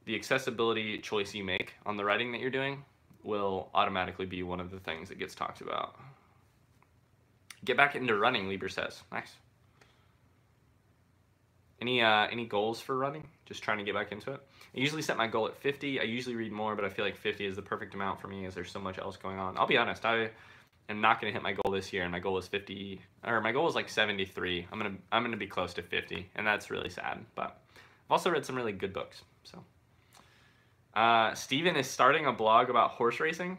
the accessibility choice you make on the writing that you're doing will automatically be one of the things that gets talked about. Get back into running, Lieber says. Nice. Any goals for running? Just trying to get back into it. I usually set my goal at 50. I usually read more, but I feel like 50 is the perfect amount for me as there's so much else going on. I'll be honest, I am not going to hit my goal this year, and my goal is 50, or my goal is like 73. I'm gonna be close to 50, and that's really sad. But I've also read some really good books. So, Steven is starting a blog about horse racing.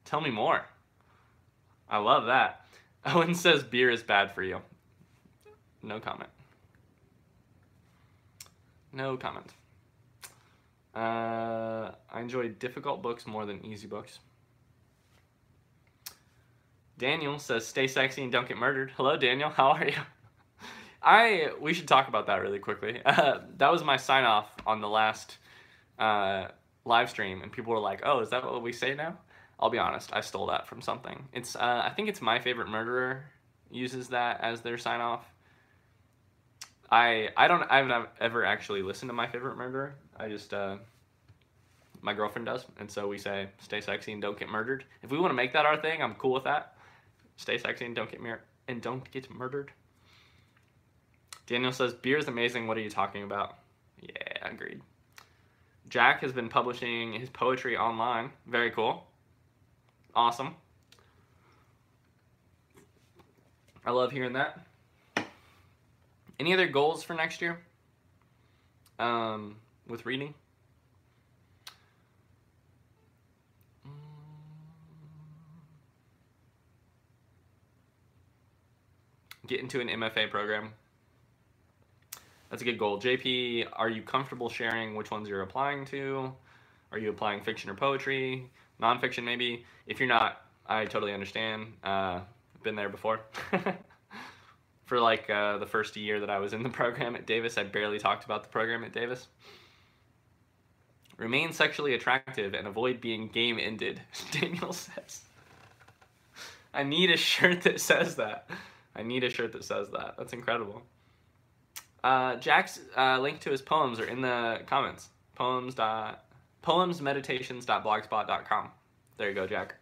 Tell me more. I love that. Owen says beer is bad for you. No comment. No comment. I enjoy difficult books more than easy books. Daniel says, stay sexy and don't get murdered. Hello, Daniel. How are you? We should talk about that really quickly. That was my sign-off on the last live stream, and people were like, oh, is that what we say now? I'll be honest, I stole that from something. It's I think it's My Favorite Murderer uses that as their sign-off. I haven't ever actually listened to My Favorite Murderer. I just, my girlfriend does, and so we say, stay sexy and don't get murdered. If we want to make that our thing, I'm cool with that. Stay sexy and don't get murdered. Daniel says, beer is amazing, what are you talking about? Yeah, agreed. Jack has been publishing his poetry online. Very cool. Awesome. I love hearing that. Any other goals for next year? With reading? Get into an MFA program. That's a good goal. JP, are you comfortable sharing which ones you're applying to? Are you applying fiction or poetry? Nonfiction, maybe? If you're not, I totally understand. Been there before. For like the first year that I was in the program at Davis, I barely talked about the program at Davis. Remain sexually attractive and avoid being game ended, Daniel says. I need a shirt that says that. I need a shirt that says that. That's incredible. Jack's link to his poems are in the comments. Poemsmeditations.blogspot.com. There you go, Jack.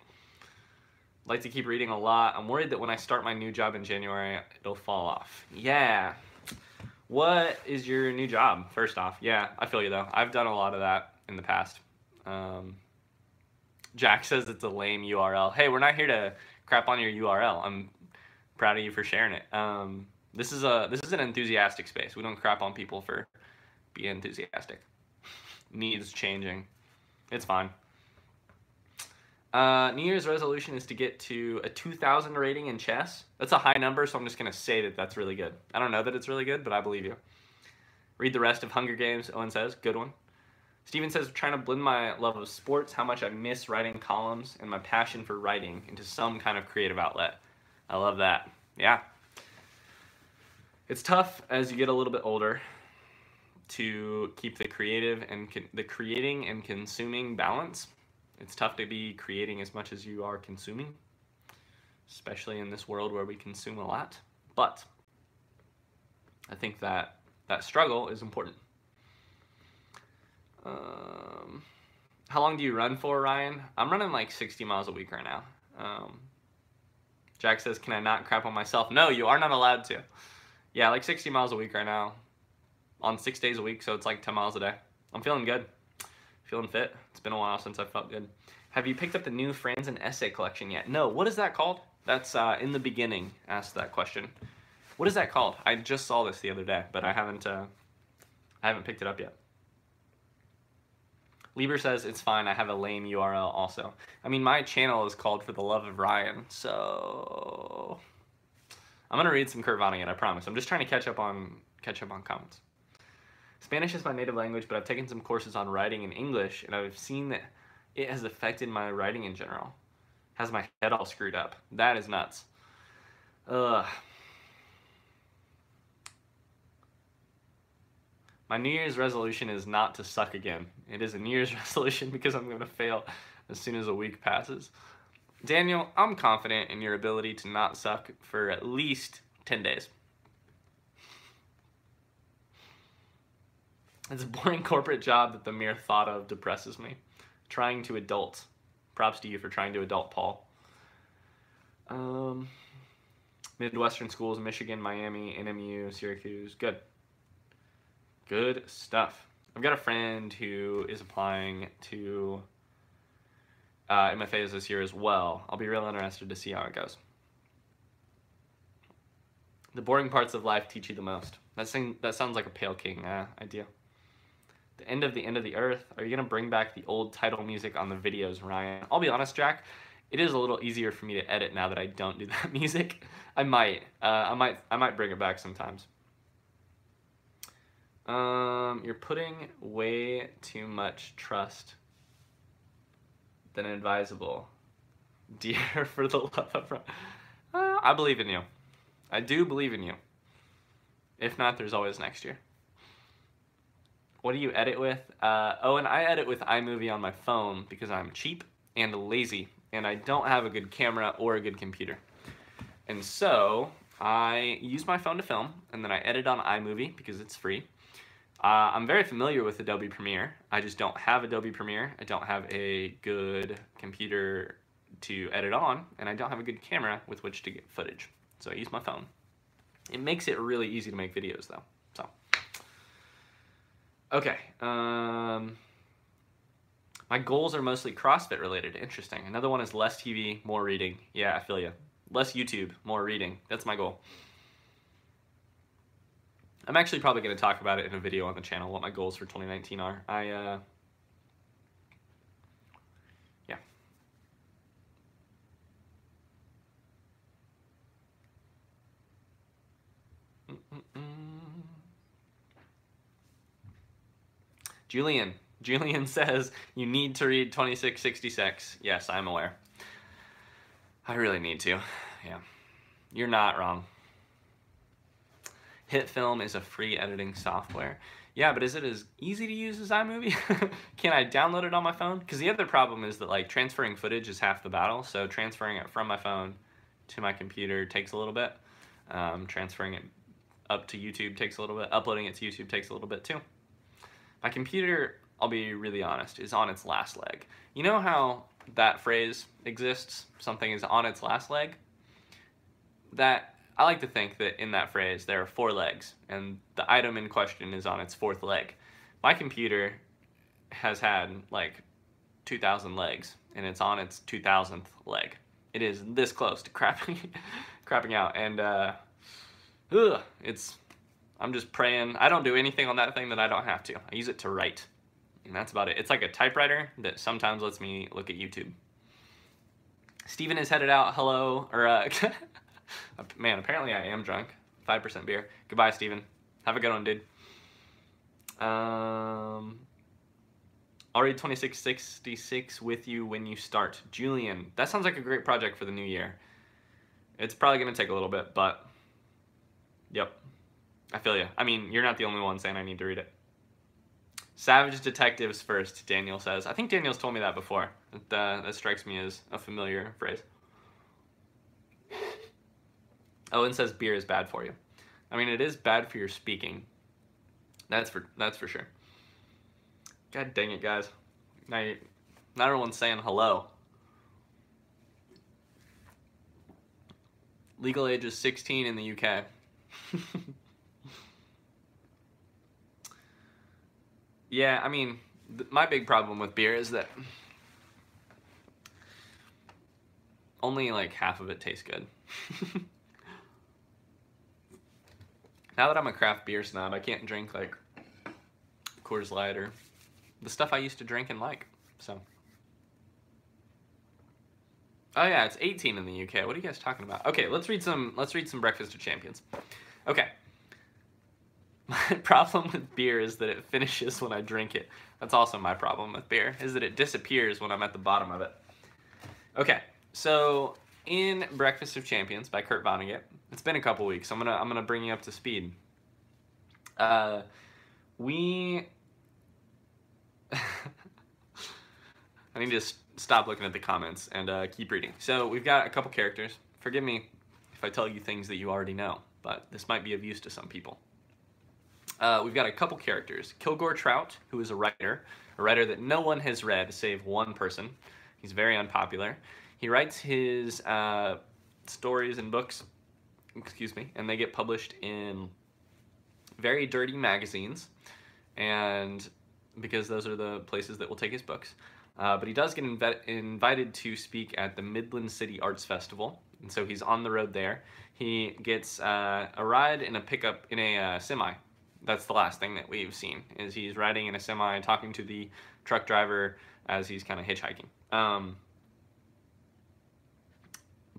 Like to keep reading a lot. I'm worried that when I start my new job in January, it'll fall off. Yeah. What is your new job, first off? Yeah, I feel you, though. I've done a lot of that in the past. Jack says it's a lame URL. Hey, we're not here to crap on your URL. I'm proud of you for sharing it. This is an enthusiastic space. We don't crap on people for being enthusiastic. Needs changing. It's fine. New Year's resolution is to get to a 2,000 rating in chess. That's a high number, so I'm just going to say that that's really good. I don't know that it's really good, but I believe you. Read the rest of Hunger Games, Owen says. Good one. Steven says, trying to blend my love of sports, how much I miss writing columns, and my passion for writing into some kind of creative outlet. I love that. Yeah. It's tough as you get a little bit older to keep the creative and the creating and consuming balance. It's tough to be creating as much as you are consuming, especially in this world where we consume a lot. But I think that struggle is important. How long do you run for, Ryan? I'm running like 60 miles a week right now. Jack says, can I not crap on myself? No, you are not allowed to. Yeah, like 60 miles a week right now on 6 days a week, so it's like 10 miles a day. I'm feeling good. Feeling fit. It's been a while since I felt good. Have you picked up the new Franzen essay collection yet? No. What is that called? That's in the beginning. Asked that question. What is that called? I just saw this the other day, but I haven't picked it up yet. Lieber says it's fine. I have a lame URL also. I mean, my channel is called For the Love of Ryan, so I'm gonna read some Kurt Vonnegut. I promise. I'm just trying to catch up on comments. Spanish is my native language, but I've taken some courses on writing in English, and I've seen that it has affected my writing in general. Has my head all screwed up. That is nuts. Ugh. My New Year's resolution is not to suck again. It is a New Year's resolution because I'm going to fail as soon as a week passes. Daniel, I'm confident in your ability to not suck for at least 10 days. It's a boring corporate job that the mere thought of depresses me. Trying to adult. Props to you for trying to adult, Paul. Midwestern schools, Michigan, Miami, NMU, Syracuse. Good. Good stuff. I've got a friend who is applying to MFAs this year as well. I'll be real interested to see how it goes. The boring parts of life teach you the most. That sounds like a Pale King idea. The end of the earth. Are you gonna bring back the old title music on the videos, Ryan? I'll be honest, Jack. It is a little easier for me to edit now that I don't do that music. I might bring it back sometimes. You're putting way too much trust than advisable. Dear, for the love of I believe in you. I do believe in you. If not, there's always next year. What do you edit with? And I edit with iMovie on my phone because I'm cheap and lazy, and I don't have a good camera or a good computer. And so I use my phone to film, and then I edit on iMovie because it's free. I'm very familiar with Adobe Premiere. I just don't have Adobe Premiere. I don't have a good computer to edit on, and I don't have a good camera with which to get footage. So I use my phone. It makes it really easy to make videos, though. So, okay. My goals are mostly CrossFit related. Interesting. Another one is less TV, more reading. Yeah, I feel you. Less YouTube, more reading. That's my goal. I'm actually probably going to talk about it in a video on the channel, what my goals for 2019 are. Yeah. Julian says you need to read 2666. Yes, I'm aware. I really need to. Yeah. You're not wrong. HitFilm is a free editing software. Yeah, but is it as easy to use as iMovie? Can I download it on my phone? Because the other problem is that like transferring footage is half the battle. So transferring it from my phone to my computer takes a little bit. Transferring it up to YouTube takes a little bit. Uploading it to YouTube takes a little bit too. My computer, I'll be really honest, is on its last leg. You know how that phrase exists? Something is on its last leg? That I like to think that in that phrase there are 4 legs, and the item in question is on its 4th leg. My computer has had like 2,000 legs, and it's on its 2,000th leg. It is this close to crapping out, and I'm just praying. I don't do anything on that thing that I don't have to. I use it to write, and that's about it. It's like a typewriter that sometimes lets me look at YouTube. Steven is headed out. Hello, or man, apparently I am drunk. 5% beer. Goodbye, Steven. Have a good one, dude. I'll read 2666 with you when you start. Julian, that sounds like a great project for the new year. It's probably going to take a little bit, but yep. I feel you. I mean, you're not the only one saying I need to read it. Savage Detectives first, Daniel says. I think Daniel's told me that before. That strikes me as a familiar phrase. Owen says beer is bad for you. I mean, it is bad for your speaking. That's for sure. God dang it, guys. Now not everyone's saying hello. Legal age is 16 in the UK. Yeah, I mean, my big problem with beer is that only like half of it tastes good. Now that I'm a craft beer snob, I can't drink like Coors Light or the stuff I used to drink and like. So, oh yeah, it's 18 in the UK. What are you guys talking about? Okay, let's read some Breakfast of Champions. Okay. My problem with beer is that it finishes when I drink it. That's also my problem with beer, is that it disappears when I'm at the bottom of it. Okay, so in Breakfast of Champions by Kurt Vonnegut, it's been a couple weeks. I'm gonna bring you up to speed. We I need to stop looking at the comments and keep reading. So we've got a couple characters. Forgive me if I tell you things that you already know, but this might be of use to some people. We've got a couple characters. Kilgore Trout, who is a writer that no one has read save one person. He's very unpopular. He writes his stories and books, and they get published in very dirty magazines, and because those are the places that will take his books. But he does get invited to speak at the Midland City Arts Festival, and so he's on the road there. He gets a ride in a pickup in a semi. That's the last thing that we've seen, is he's riding in a semi talking to the truck driver as he's kind of hitchhiking.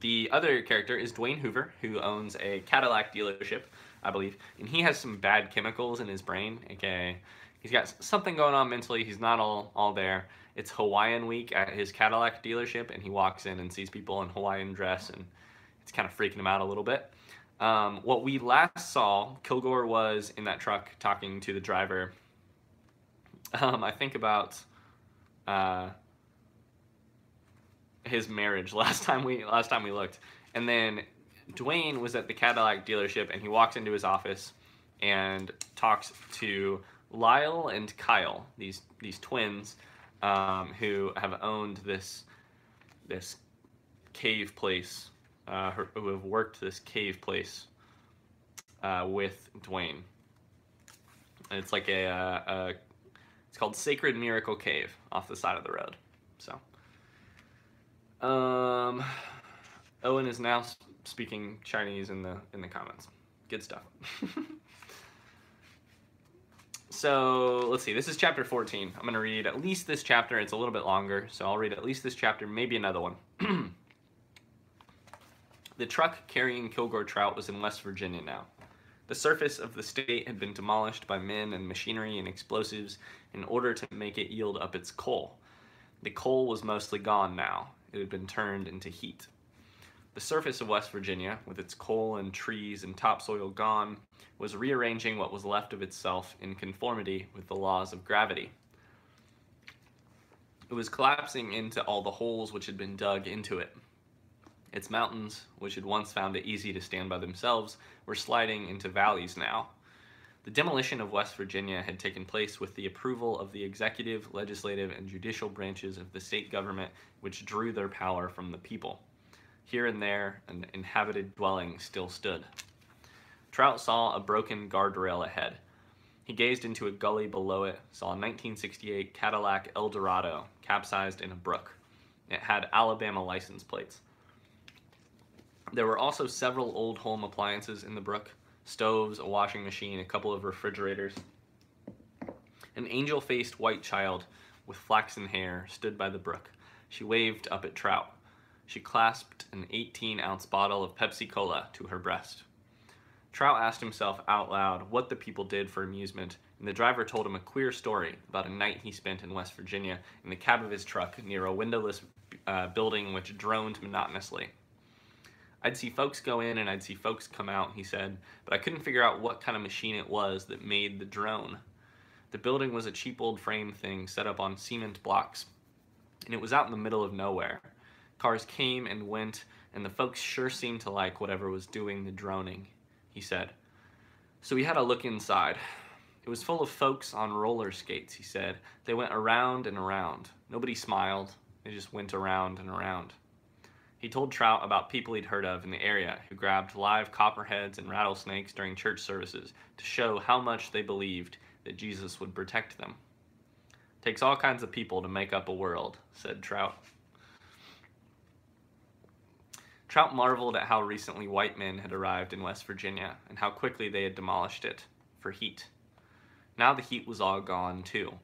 The other character is Dwayne Hoover, who owns a Cadillac dealership, I believe, and he has some bad chemicals in his brain, aka he's got something going on mentally. He's not all there. It's Hawaiian week at his Cadillac dealership, and he walks in and sees people in Hawaiian dress, and it's kind of freaking him out a little bit. What we last saw, Kilgore was in that truck talking to the driver. I think about his marriage last time we looked, and then Dwayne was at the Cadillac dealership, and he walks into his office and talks to Lyle and Kyle, these twins, who have owned this cave place, who have worked this cave place with Dwayne. And it's like it's called Sacred Miracle Cave off the side of the road. So, Owen is now speaking Chinese in the comments. Good stuff. So let's see, this is chapter 14. I'm gonna read at least this chapter. It's a little bit longer, so I'll read at least this chapter, maybe another one. The truck carrying Kilgore Trout was in West Virginia now. The surface of the state had been demolished by men and machinery and explosives in order to make it yield up its coal. The coal was mostly gone now. It had been turned into heat. The surface of West Virginia, with its coal and trees and topsoil gone, was rearranging what was left of itself in conformity with the laws of gravity. It was collapsing into all the holes which had been dug into it. Its mountains, which had once found it easy to stand by themselves, were sliding into valleys now. The demolition of West Virginia had taken place with the approval of the executive, legislative, and judicial branches of the state government, which drew their power from the people. Here and there, an inhabited dwelling still stood. Trout saw a broken guardrail ahead. He gazed into a gully below it, saw a 1968 Cadillac Eldorado capsized in a brook. It had Alabama license plates. There were also several old home appliances in the brook, stoves, a washing machine, a couple of refrigerators. An angel-faced white child with flaxen hair stood by the brook. She waved up at Trout. She clasped an 18-ounce bottle of Pepsi-Cola to her breast. Trout asked himself out loud what the people did for amusement, and the driver told him a queer story about a night he spent in West Virginia in the cab of his truck near a windowless building which droned monotonously. "I'd see folks go in and I'd see folks come out," he said, "but I couldn't figure out what kind of machine it was that made the drone. The building was a cheap old frame thing set up on cement blocks, and it was out in the middle of nowhere. Cars came and went, and the folks sure seemed to like whatever was doing the droning," he said. "So we had a look inside. It was full of folks on roller skates," he said. "They went around and around. Nobody smiled. They just went around and around." He told Trout about people he'd heard of in the area who grabbed live copperheads and rattlesnakes during church services to show how much they believed that Jesus would protect them. "Takes all kinds of people to make up a world," said Trout. Trout marveled at how recently white men had arrived in West Virginia and how quickly they had demolished it for heat. Now the heat was all gone too,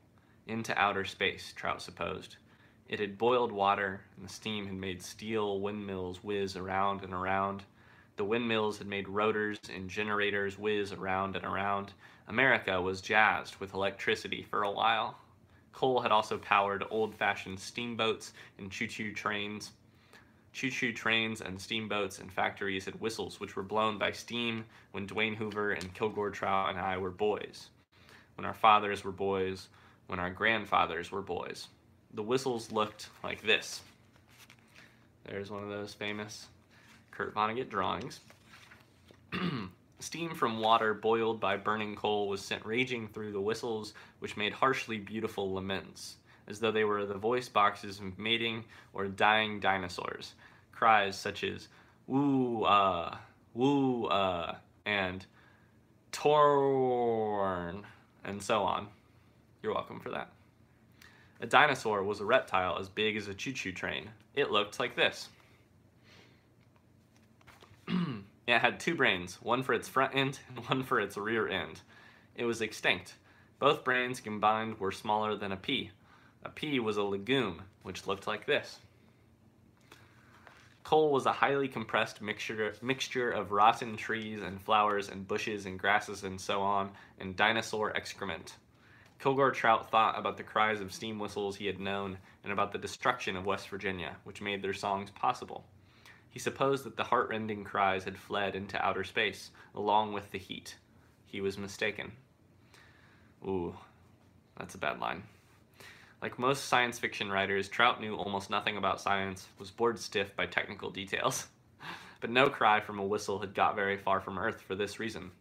into outer space, Trout supposed. It had boiled water, and the steam had made steel windmills whiz around and around. The windmills had made rotors and generators whiz around and around. America was jazzed with electricity for a while. Coal had also powered old-fashioned steamboats and choo-choo trains. Choo-choo trains and steamboats and factories had whistles which were blown by steam when Dwayne Hoover and Kilgore Trout and I were boys. When our fathers were boys, when our grandfathers were boys. The whistles looked like this. There's one of those famous Kurt Vonnegut drawings. Steam from water boiled by burning coal was sent raging through the whistles, which made harshly beautiful laments, as though they were the voice boxes of mating or dying dinosaurs. Cries such as woo, and torn, and so on. You're welcome for that. A dinosaur was a reptile as big as a choo-choo train. It looked like this. It had two brains, one for its front end and one for its rear end. It was extinct. Both brains combined were smaller than a pea. A pea was a legume, which looked like this. Coal was a highly compressed mixture of rotten trees and flowers and bushes and grasses and so on, and dinosaur excrement. Kilgore Trout thought about the cries of steam whistles he had known and about the destruction of West Virginia, which made their songs possible. He supposed that the heart-rending cries had fled into outer space, along with the heat. He was mistaken. Ooh, that's a bad line. Like most science fiction writers, Trout knew almost nothing about science, was bored stiff by technical details. But no cry from a whistle had got very far from Earth for this reason.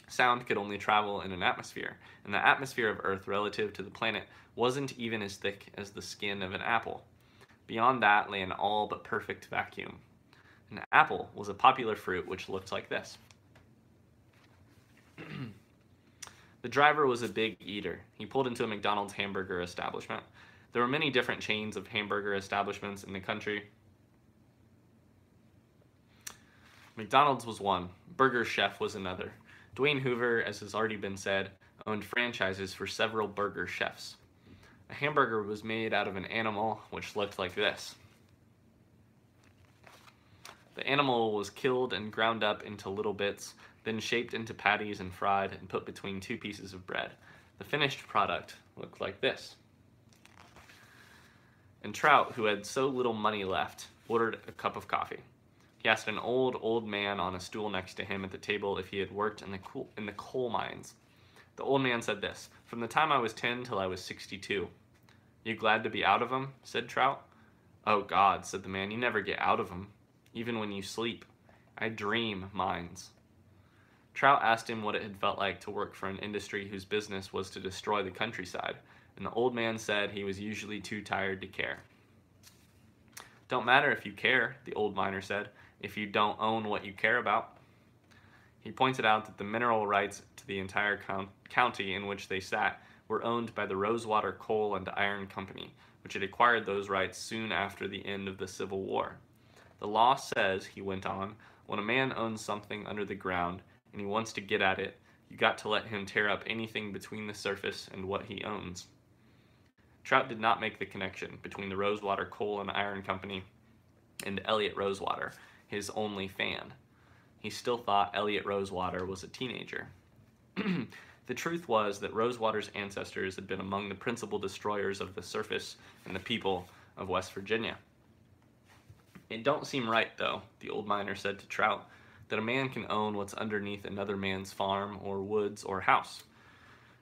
Sound could only travel in an atmosphere, and the atmosphere of Earth relative to the planet wasn't even as thick as the skin of an apple. Beyond that lay an all but perfect vacuum. An apple was a popular fruit which looked like this. The driver was a big eater. He pulled into a McDonald's hamburger establishment. There were many different chains of hamburger establishments in the country. McDonald's was one. Burger Chef was another. Dwayne Hoover, as has already been said, owned franchises for several burger chefs. A hamburger was made out of an animal which looked like this. The animal was killed and ground up into little bits, then shaped into patties and fried and put between 2 pieces of bread. The finished product looked like this. And Trout, who had so little money left, ordered a cup of coffee. He asked an old man on a stool next to him at the table if he had worked in the coal mines. The old man said this: "From the time I was 10 till I was 62. You glad to be out of 'em?" said Trout. "Oh God," said the man, "you never get out of 'em, even when you sleep. I dream mines." Trout asked him what it had felt like to work for an industry whose business was to destroy the countryside, and the old man said he was usually too tired to care. "Don't matter if you care," the old miner said, "if you don't own what you care about." He pointed out that the mineral rights to the entire county in which they sat were owned by the Rosewater Coal and Iron Company, which had acquired those rights soon after the end of the Civil War. "The law says," he went on, "when a man owns something under the ground and he wants to get at it, you got to let him tear up anything between the surface and what he owns." Trout did not make the connection between the Rosewater Coal and Iron Company and Elliot Rosewater, his only fan. He still thought Elliot Rosewater was a teenager. The truth was that Rosewater's ancestors had been among the principal destroyers of the surface and the people of West Virginia. "It don't seem right, though," the old miner said to Trout, "that a man can own what's underneath another man's farm or woods or house.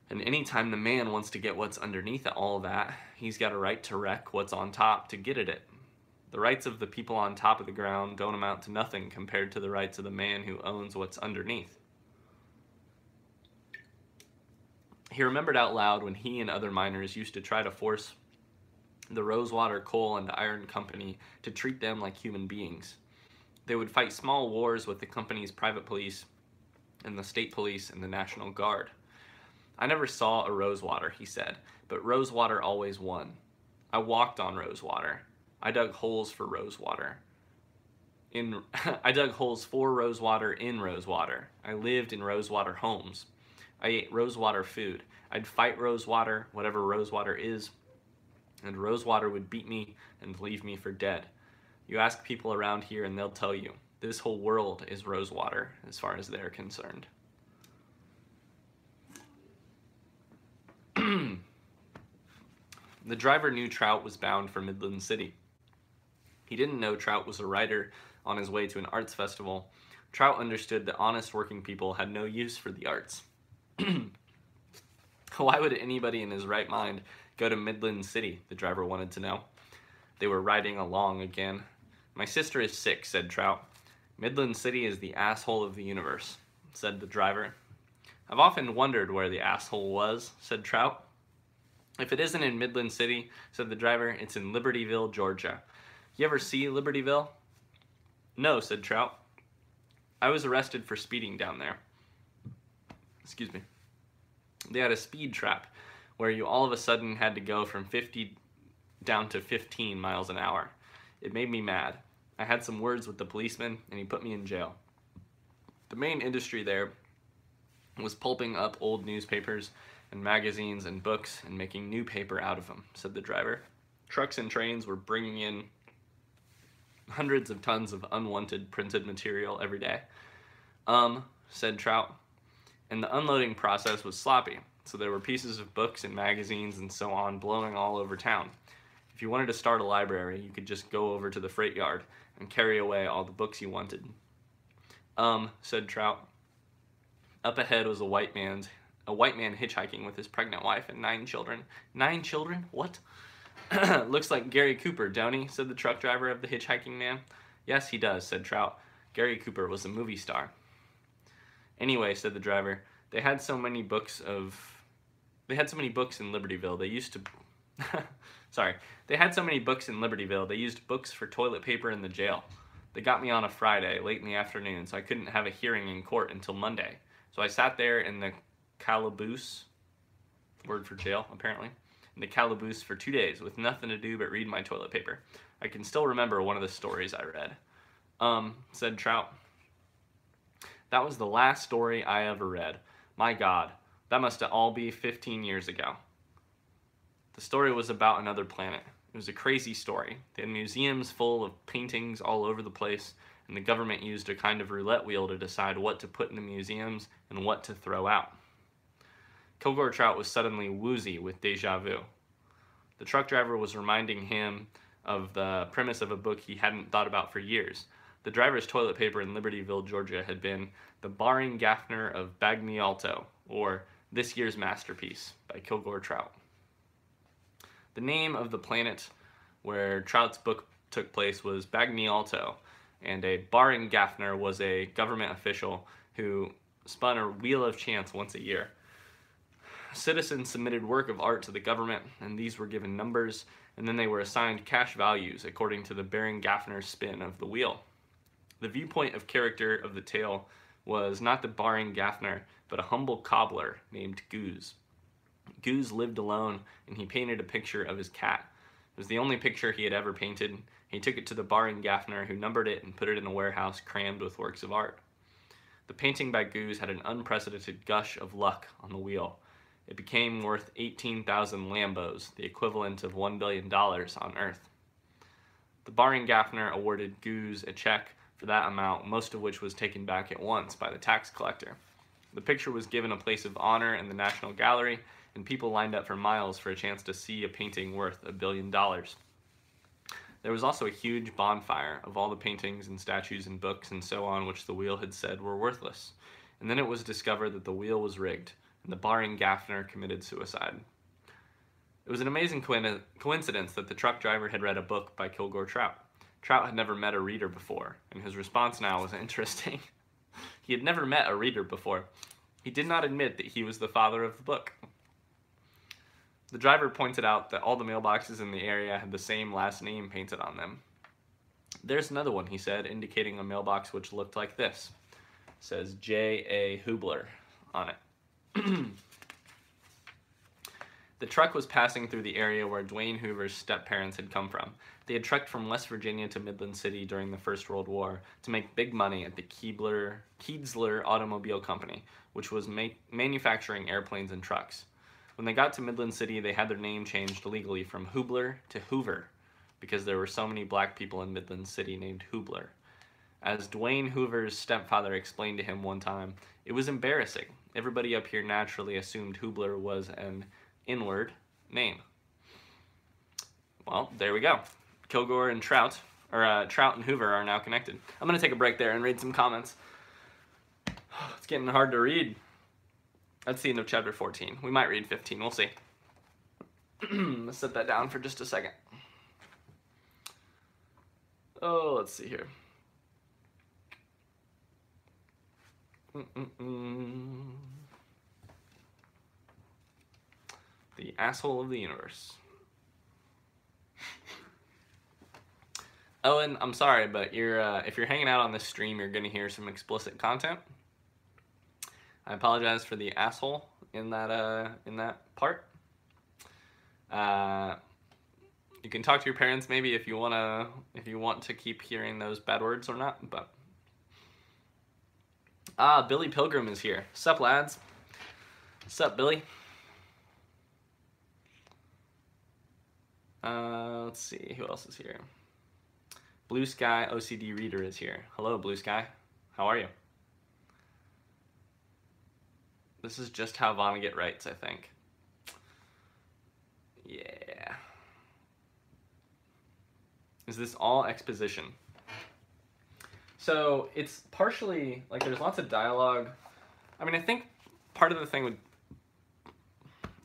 And any time the man wants to get what's underneath all that, he's got a right to wreck what's on top to get at it. The rights of the people on top of the ground don't amount to nothing compared to the rights of the man who owns what's underneath." He remembered out loud when he and other miners used to try to force the Rosewater Coal and Iron Company to treat them like human beings. They would fight small wars with the company's private police and the state police and the National Guard. "I never saw a Rosewater," he said, "but Rosewater always won. I walked on Rosewater. I dug holes for Rosewater. I dug holes for Rosewater in Rosewater. I lived in Rosewater homes. I ate Rosewater food. I'd fight Rosewater, whatever Rosewater is, and Rosewater would beat me and leave me for dead. You ask people around here and they'll tell you, this whole world is Rosewater as far as they're concerned." The driver knew Trout was bound for Midland City. He didn't know Trout was a writer on his way to an arts festival. Trout understood that honest working people had no use for the arts. Why would anybody in his right mind go to Midland City, the driver wanted to know. They were riding along again. "My sister is sick," said Trout. "Midland City is the asshole of the universe," said the driver. "I've often wondered where the asshole was," said Trout. "If it isn't in Midland City," said the driver, "it's in Libertyville, Georgia. You ever see Libertyville?" "No," said Trout. "I was arrested for speeding down there." Excuse me. They had a speed trap where you all of a sudden had to go from 50 down to 15 miles an hour. It made me mad. I had some words with the policeman and he put me in jail. The main industry there was pulping up old newspapers and magazines and books and making new paper out of them," said the driver. "Trucks and trains were bringing in hundreds of tons of unwanted printed material every day." Said Trout. "And the unloading process was sloppy, so there were pieces of books and magazines and so on blowing all over town. If you wanted to start a library, you could just go over to the freight yard and carry away all the books you wanted." Said Trout. Up ahead was a white man hitchhiking with his pregnant wife and 9 children. 9 children? What? "Looks like Gary Cooper, don't he?" said the truck driver of the hitchhiking man. "Yes, he does," said Trout. "Gary Cooper was a movie star." "Anyway," said the driver, they had so many books in Libertyville, they used to... They had so many books in Libertyville, they used books for toilet paper in the jail. They got me on a Friday, late in the afternoon, so I couldn't have a hearing in court until Monday. So I sat there in the calaboose, word for jail, apparently, in the calaboose for 2 days with nothing to do but read my toilet paper. I can still remember one of the stories I read." Said Trout. "That was the last story I ever read. My God, that must all be 15 years ago. The story was about another planet. It was a crazy story. They had museums full of paintings all over the place, and the government used a kind of roulette wheel to decide what to put in the museums and what to throw out. Kilgore Trout was suddenly woozy with deja vu. The truck driver was reminding him of the premise of a book he hadn't thought about for years. The driver's toilet paper in Libertyville, Georgia had been The Barring Gaffner of Bagnialto, or This Year's Masterpiece by Kilgore Trout. The name of the planet where Trout's book took place was Bagnialto, and a Barring Gaffner was a government official who spun a wheel of chance once a year. Citizens submitted work of art to the government, and these were given numbers, and then they were assigned cash values according to the Barring Gaffner spin of the wheel. The viewpoint of character of the tale was not the Barring Gaffner, but a humble cobbler named Goose. Goose lived alone, and he painted a picture of his cat. It was the only picture he had ever painted. He took it to the Barring Gaffner, who numbered it and put it in a warehouse crammed with works of art. The painting by Goose had an unprecedented gush of luck on the wheel. It became worth 18,000 Lambos, the equivalent of $1 billion on Earth. The Barring Gaffner awarded Goose a check for that amount, most of which was taken back at once by the tax collector. The picture was given a place of honor in the National Gallery, and people lined up for miles for a chance to see a painting worth $1 billion. There was also a huge bonfire of all the paintings and statues and books and so on which the wheel had said were worthless. And then it was discovered that the wheel was rigged, and the Barring Gaffner committed suicide. It was an amazing coincidence that the truck driver had read a book by Kilgore Trout. Trout had never met a reader before, and his response now was interesting. He had never met a reader before. He did not admit that he was the father of the book. The driver pointed out that all the mailboxes in the area had the same last name painted on them. There's another one, he said, indicating a mailbox which looked like this. It says J.A. Hubler on it. The truck was passing through the area where Dwayne Hoover's step-parents had come from. They had trekked from West Virginia to Midland City during the First World War to make big money at the Keedsler Automobile Company, which was manufacturing airplanes and trucks. When they got to Midland City, they had their name changed legally from Hubler to Hoover, because there were so many black people in Midland City named Hubler. As Dwayne Hoover's stepfather explained to him one time, it was embarrassing. Everybody up here naturally assumed Hubler was an inward name. Well, there we go. Kilgore and Trout, or Trout and Hoover are now connected. I'm going to take a break there and read some comments. It's getting hard to read. That's the end of chapter 14. We might read 15. We'll see. Let's set that down for just a second. Oh, let's see here. The asshole of the universe. Owen, I'm sorry, but if you're hanging out on this stream, you're going to hear some explicit content. I apologize for the asshole in that part. You can talk to your parents maybe if you want to keep hearing those bad words or not. But Billy Pilgrim is here. Sup, lads? Sup, Billy? Let's see who else is here. Blue Sky OCD Reader is here. Hello, Blue Sky. How are you? This is just how Vonnegut writes, I think. Yeah. Is this all exposition? So it's partially, like, there's lots of dialogue. I mean, I think part of the thing with...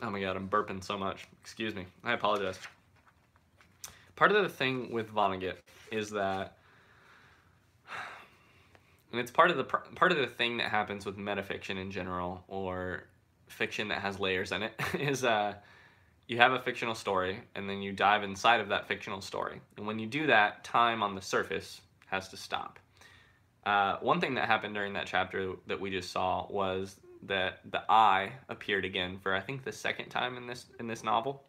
Oh my god, I'm burping so much. Excuse me. I apologize. Part of the thing with Vonnegut is that... And it's part of the thing that happens with metafiction in general, or fiction that has layers in it, is you have a fictional story, and then you dive inside of that fictional story. And when you do that, time on the surface has to stop. One thing that happened during that chapter that we just saw was that the I appeared again for, I think, the second time in this novel.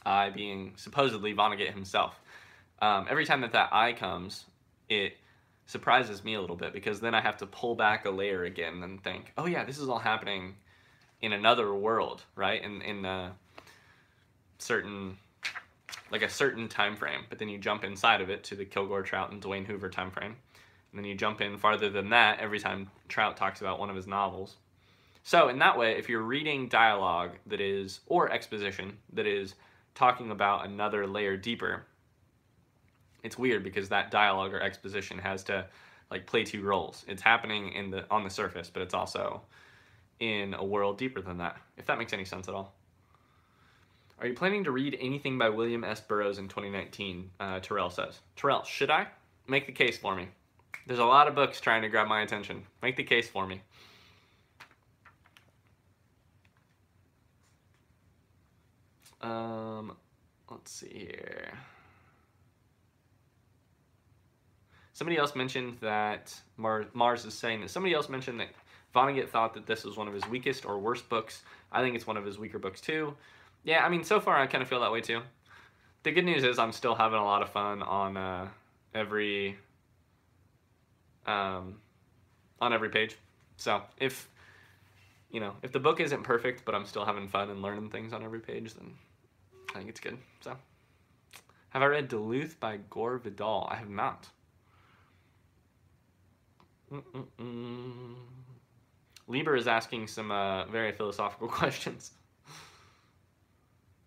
I being supposedly Vonnegut himself. Every time that I comes, it surprises me a little bit, because then I have to pull back a layer again and think, oh yeah, this is all happening in another world, right? In a certain time frame. But then you jump inside of it to the Kilgore Trout and Dwayne Hoover time frame, And then you jump in farther than that every time Trout talks about one of his novels. So in that way, if you're reading dialogue that is, or exposition, that is talking about another layer deeper, it's weird because that dialogue or exposition has to like play two roles. It's happening on the surface, but it's also in a world deeper than that, if that makes any sense at all. Are you planning to read anything by William S. Burroughs in 2019? Terrell says. Terrell, should I? Make the case for me. There's a lot of books trying to grab my attention. Make the case for me. Let's see here. Somebody else mentioned that, Mars is saying that somebody else mentioned that Vonnegut thought that this was one of his weakest or worst books. I think it's one of his weaker books too. Yeah, I mean, so far I kind of feel that way too. The good news is I'm still having a lot of fun on every page. So if the book isn't perfect, but I'm still having fun and learning things on every page, then I think it's good. So, have I read Duluth by Gore Vidal? I have not. Lieber is asking some very philosophical questions.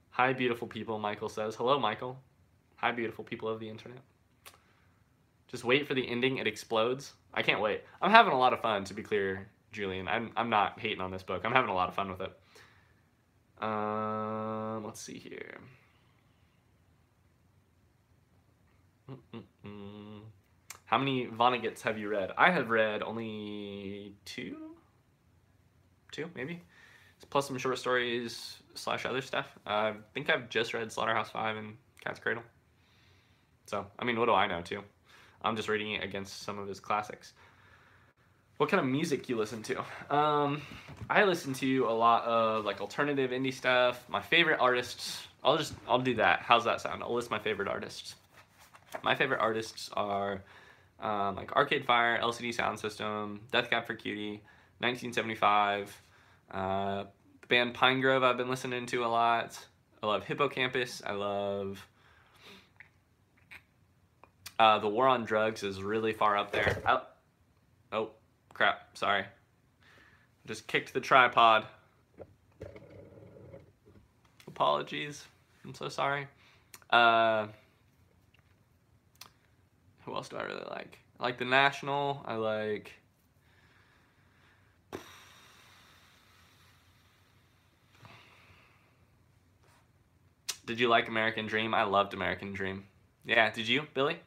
Hi, beautiful people, Michael says. Hello, Michael. Hi, beautiful people of the internet. Just wait for the ending, it explodes. I can't wait. I'm having a lot of fun, to be clear, Julian. I'm not hating on this book. I'm having a lot of fun with it. Let's see here. How many Vonnegut's have you read? I have read only two maybe, plus some short stories / other stuff. I think I've just read Slaughterhouse-Five and Cat's Cradle. So, I mean, what do I know too? I'm just reading it against some of his classics. What kind of music you listen to? I listen to a lot of like alternative indie stuff. My favorite artists, I'll do that. How's that sound? I'll list my favorite artists. My favorite artists are like Arcade Fire, LCD Sound System, Death Cab for Cutie, 1975, the band Pine Grove I've been listening to a lot. I love Hippocampus. I love The War on Drugs is really far up there. Oh, crap, sorry. Just kicked the tripod. Apologies. I'm so sorry. Who else do I really like? I like The National. I like... Did you like American Dream? I loved American Dream. Yeah, did you, Billy?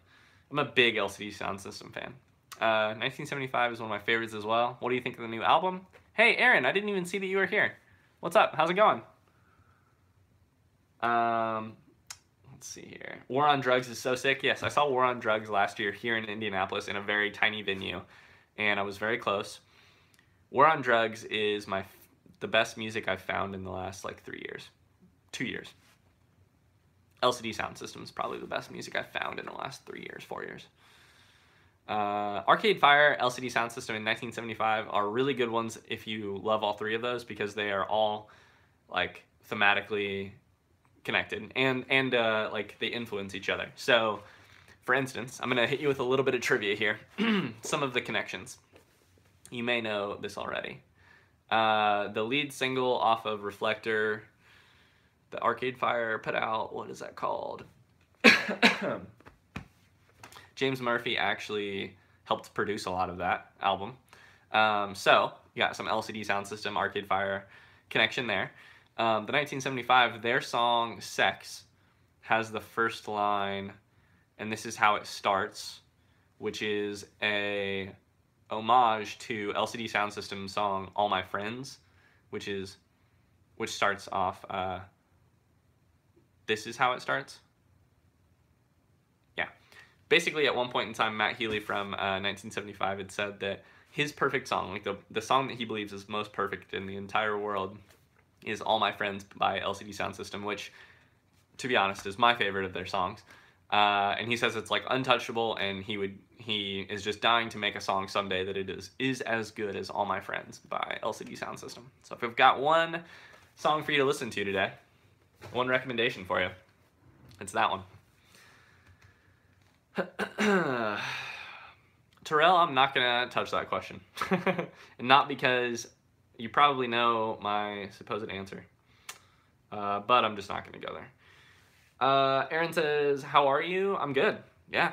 I'm a big LCD Sound System fan. 1975 is one of my favorites as well. What do you think of the new album? Hey, Aaron, I didn't even see that you were here. What's up? How's it going? Let's see here. War on Drugs is so sick. Yes, I saw War on Drugs last year here in Indianapolis in a very tiny venue, and I was very close. War on Drugs is the best music I've found in the last like 3 years. 2 years. LCD Sound System is probably the best music I've found in the last 3 years, 4 years. Arcade Fire, LCD Sound System, in 1975 are really good ones if you love all three of those, because they are all like thematically connected and like they influence each other. So, for instance, I'm gonna hit you with a little bit of trivia here. Some of the connections. You may know this already. The lead single off of Reflector, the Arcade Fire put out, what is that called? James Murphy actually helped produce a lot of that album. So, you got some LCD Sound System, Arcade Fire connection there. The 1975, their song Sex has the first line, and this is how it starts, which is a homage to LCD Sound System's song All My Friends, which starts off, this is how it starts. Yeah. Basically, at one point in time, Matt Healy from 1975 had said that his perfect song, like the song that he believes is most perfect in the entire world, is All My Friends by LCD Sound System, which, to be honest, is my favorite of their songs. And he says it's like untouchable, and he is just dying to make a song someday that it is as good as All My Friends by LCD Sound System. So if I've got one song for you to listen to today, one recommendation for you, it's that one. Terrell, I'm not going to touch that question. And not because you probably know my supposed answer. But I'm just not going to go there. Aaron says, how are you? I'm good. Yeah.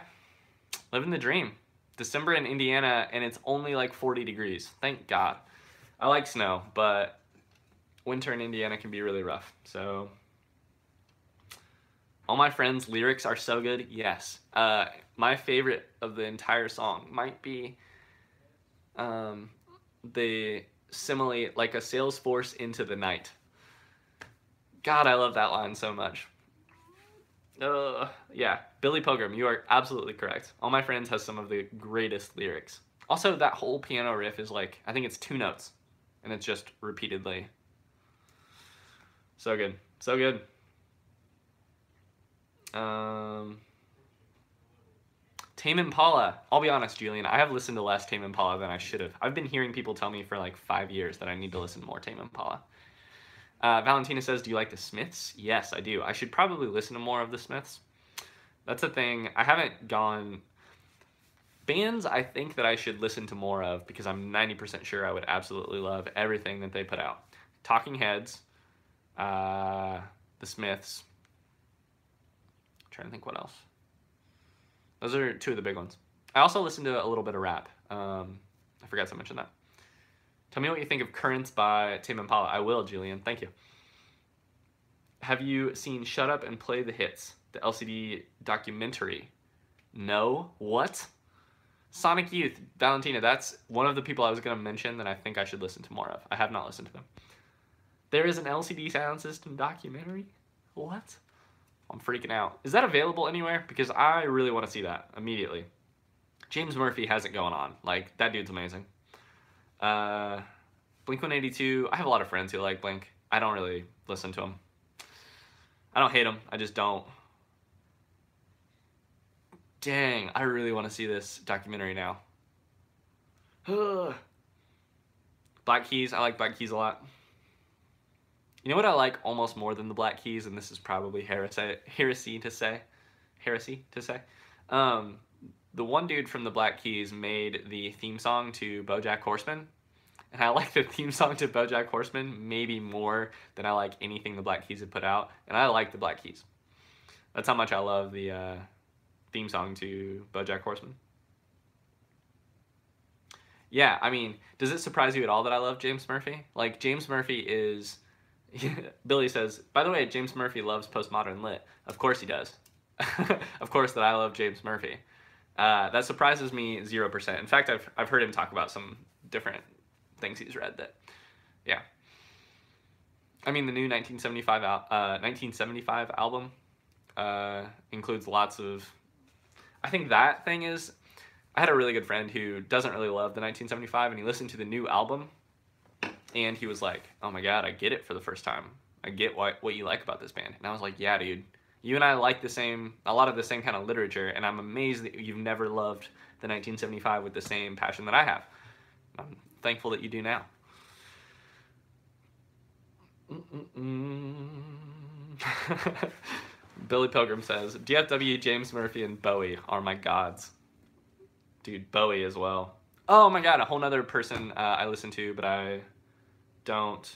Living the dream. December in Indiana, and it's only like 40 degrees. Thank God. I like snow, but winter in Indiana can be really rough. So, all my friends' lyrics are so good. Yes. My favorite of the entire song might be the simile, like a sales force into the night. God, I love that line so much. Yeah, Billy Pilgrim, you are absolutely correct. All My Friends has some of the greatest lyrics. Also, that whole piano riff is like, I think it's 2 notes, and it's just repeatedly. So good, so good. Tame Impala. I'll be honest, Julian, I have listened to less Tame Impala than I should have. I've been hearing people tell me for like 5 years that I need to listen to more Tame Impala. Valentina says, do you like the Smiths? Yes, I do. I should probably listen to more of the Smiths. That's the thing. I haven't gone... Bands I think that I should listen to more of because I'm 90% sure I would absolutely love everything that they put out. Talking Heads, the Smiths. I'm trying to think what else. Those are 2 of the big ones. I also listen to a little bit of rap. I forgot to mention that. Tell me what you think of Currents by Tame Impala. I will, Julian. Thank you. Have you seen Shut Up and Play the Hits, the LCD documentary? No. What? Sonic Youth. Valentina, that's one of the people I was going to mention that I think I should listen to more of. I have not listened to them. There is an LCD Sound System documentary? What? I'm freaking out. Is that available anywhere? Because I really want to see that immediately. James Murphy has it going on. Like, that dude's amazing. Blink-182, I have a lot of friends who like Blink. I don't really listen to them. I don't hate them, I just don't. Dang, I really want to see this documentary now. Black Keys, I like Black Keys a lot. You know what I like almost more than the Black Keys, and this is probably heresy to say. The one dude from the Black Keys made the theme song to BoJack Horseman. And I like the theme song to BoJack Horseman maybe more than I like anything the Black Keys have put out. And I like the Black Keys. That's how much I love the theme song to BoJack Horseman. Yeah, I mean, does it surprise you at all that I love James Murphy? Like, James Murphy is... Billy says, by the way, James Murphy loves postmodern lit. Of course he does. Of course that I love James Murphy. That surprises me 0%. In fact, I've heard him talk about some different things he's read that, yeah. I mean, the new 1975 album includes lots of, I think that thing is, I had a really good friend who doesn't really love the 1975, and he listened to the new album, and he was like, oh my God, I get it for the first time. I get what you like about this band. And I was like, yeah, dude, you and I like a lot of the same kind of literature, and I'm amazed that you've never loved the 1975 with the same passion that I have. I'm thankful that you do now. Billy Pilgrim says, DFW, James Murphy, and Bowie are my gods. Dude, Bowie as well. Oh my God, a whole nother person I listen to, but I don't,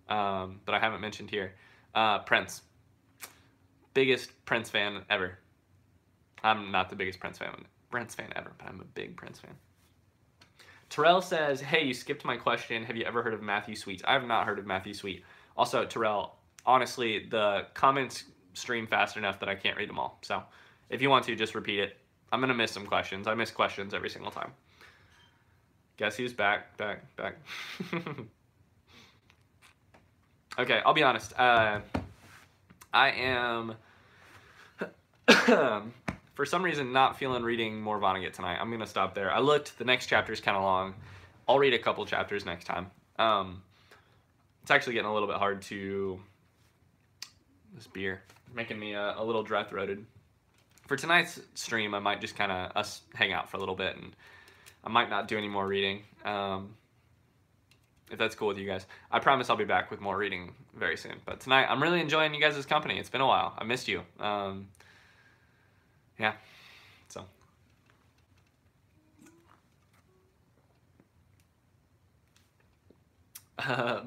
but I haven't mentioned here. Prince. Biggest Prince fan ever. I'm not the biggest Prince fan ever, but I'm a big Prince fan. Terrell says, hey, you skipped my question. Have you ever heard of Matthew Sweet? I have not heard of Matthew Sweet. Also, Terrell, honestly, the comments stream fast enough that I can't read them all. So if you want to, just repeat it. I'm going to miss some questions. I miss questions every single time. Guess who's back? Okay, I'll be honest. I am, for some reason, not feeling reading more Vonnegut tonight. I'm going to stop there. I looked. The next chapter is kind of long. I'll read a couple chapters next time. It's actually getting a little bit hard to... This beer making me a little dry-throated. For tonight's stream, I might just kind of us hang out for a little bit, and I might not do any more reading. If that's cool with you guys. I promise I'll be back with more reading very soon. But tonight, I'm really enjoying you guys' company. It's been a while. I missed you. Yeah. So.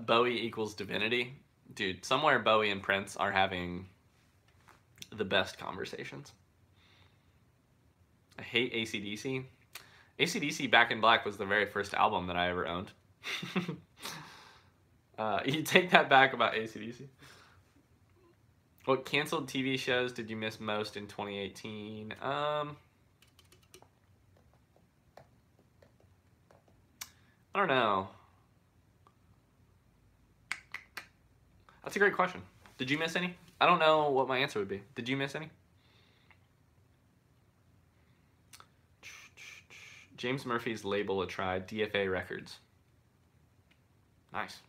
Bowie equals divinity. Dude, somewhere Bowie and Prince are having the best conversations. I hate AC/DC. AC/DC Back in Black was the very first album that I ever owned. You take that back about AC/DC. What canceled TV shows did you miss most in 2018? I don't know. That's a great question. Did you miss any? I don't know what my answer would be. Did you miss any? James Murphy's label a try, DFA Records. Nice.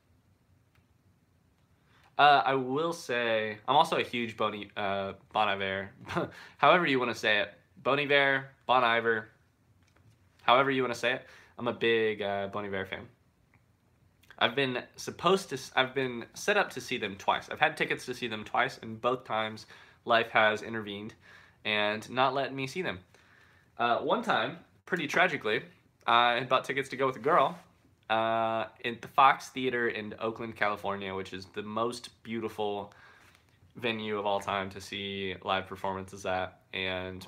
I will say, I'm also a huge Bon Iver, however you want to say it. Bon Iver, Bon Iver, however you want to say it. I'm a big Bon Iver fan. I've been set up to see them twice. I've had tickets to see them twice, and both times life has intervened and not let me see them. One time, pretty tragically, I had bought tickets to go with a girl in the Fox Theater in Oakland, California, which is the most beautiful venue of all time to see live performances at. And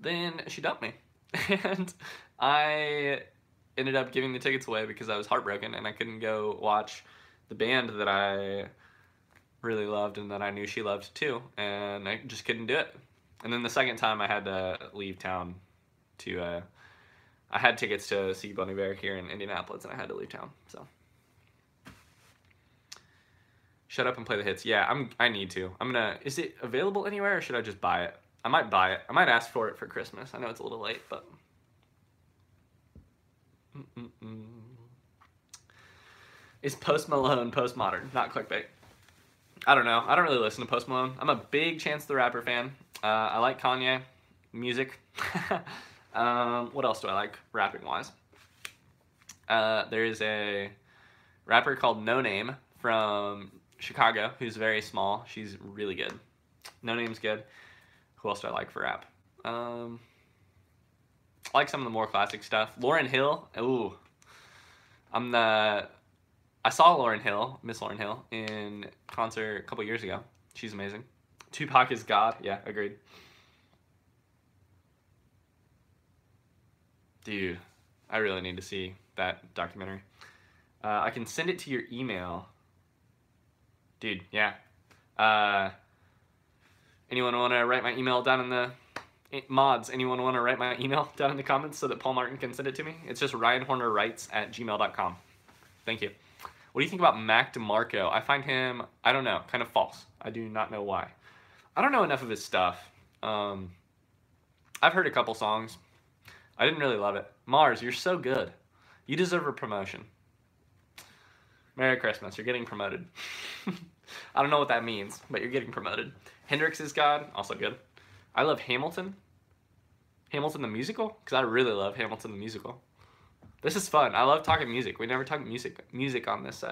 then she dumped me. And I ended up giving the tickets away because I was heartbroken and I couldn't go watch the band that I really loved and that I knew she loved too. And I just couldn't do it. And then the second time I had to leave town to... I had tickets to see Bon Iver here in Indianapolis, and I had to leave town. So, shut up and play the hits. Yeah, I need to. Is it available anywhere, or should I just buy it? I might buy it. I might ask for it for Christmas. I know it's a little late, but. Is Post Malone postmodern, not clickbait? I don't know. I don't really listen to Post Malone. I'm a big Chance the Rapper fan. I like Kanye music. What else do I like rapping wise? There is a rapper called No Name from Chicago who's very small. She's really good. No Name's good. Who else do I like for rap? I like some of the more classic stuff. Lauryn Hill. Ooh. I saw Miss Lauryn Hill, in concert a couple years ago. She's amazing. Tupac is God. Yeah, agreed. Dude, I really need to see that documentary. I can send it to your email. Dude, yeah. Anyone want to write my email down in the... Mods, anyone want to write my email down in the comments so that Paul Martin can send it to me? It's just ryanhornerwrites@gmail.com. Thank you. What do you think about Mac DeMarco? I find him, I don't know, kind of false. I do not know why. I don't know enough of his stuff. I've heard a couple songs. I didn't really love it. Mars, you're so good. You deserve a promotion. Merry Christmas, you're getting promoted. I don't know what that means, but you're getting promoted. Hendrix is God, also good. I love Hamilton. Hamilton the musical? Because I really love Hamilton the musical. This is fun. I love talking music. We never talk music on this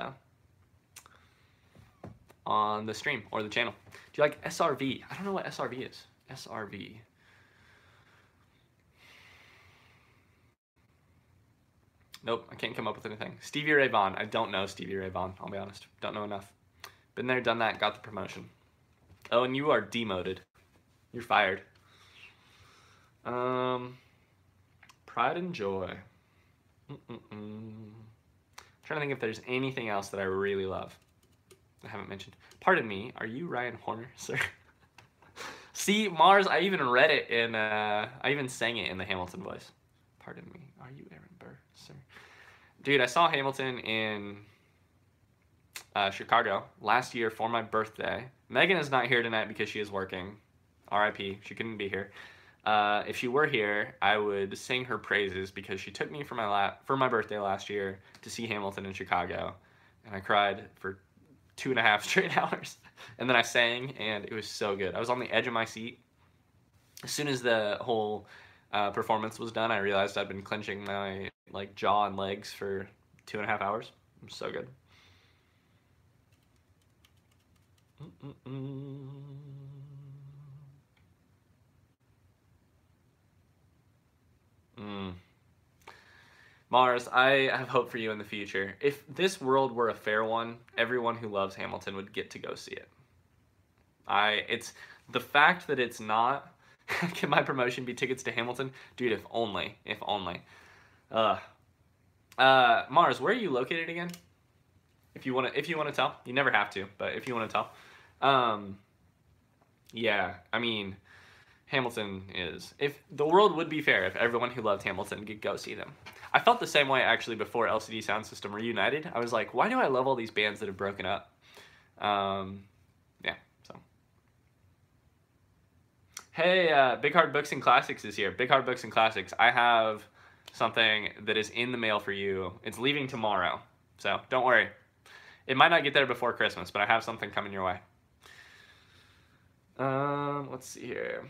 on the stream or the channel. Do you like SRV? I don't know what SRV is. SRV. Nope, I can't come up with anything. Stevie Ray Vaughan. I don't know Stevie Ray Vaughan, I'll be honest. Don't know enough. Been there, done that, got the promotion. Oh, and you are demoted. You're fired. Pride and Joy. Trying to think if there's anything else that I really love. I haven't mentioned. Pardon me, are you Ryan Horner, sir? See, Mars, I even read it in, I even sang it in the Hamilton voice. Pardon me, are you Aaron Burr, sir? Dude, I saw Hamilton in Chicago last year for my birthday. Megan is not here tonight because she is working. R.I.P. She couldn't be here. If she were here, I would sing her praises because she took me for my birthday last year to see Hamilton in Chicago, and I cried for 2.5 straight hours. And then I sang, and it was so good. I was on the edge of my seat. As soon as the whole performance was done, I realized I'd been clenching my jaw and legs for 2.5 hours. It was so good. Mars, I have hope for you in the future. If this world were a fair one, everyone who loves Hamilton would get to go see it. It's the fact that it's not. Can my promotion be tickets to Hamilton? Dude, if only. If only. Mars, where are you located again? If you want to tell. You never have to, but if you want to tell. Yeah, I mean, Hamilton is... If the world would be fair if everyone who loved Hamilton could go see them. I felt the same way, actually, before LCD Sound System reunited. I was like, why do I love all these bands that have broken up? Yeah, so... Hey, Big Hard Books and Classics is here. Big Hard Books and Classics. I have something that is in the mail for you. It's leaving tomorrow, so don't worry. It might not get there before Christmas, but I have something coming your way. Let's see here.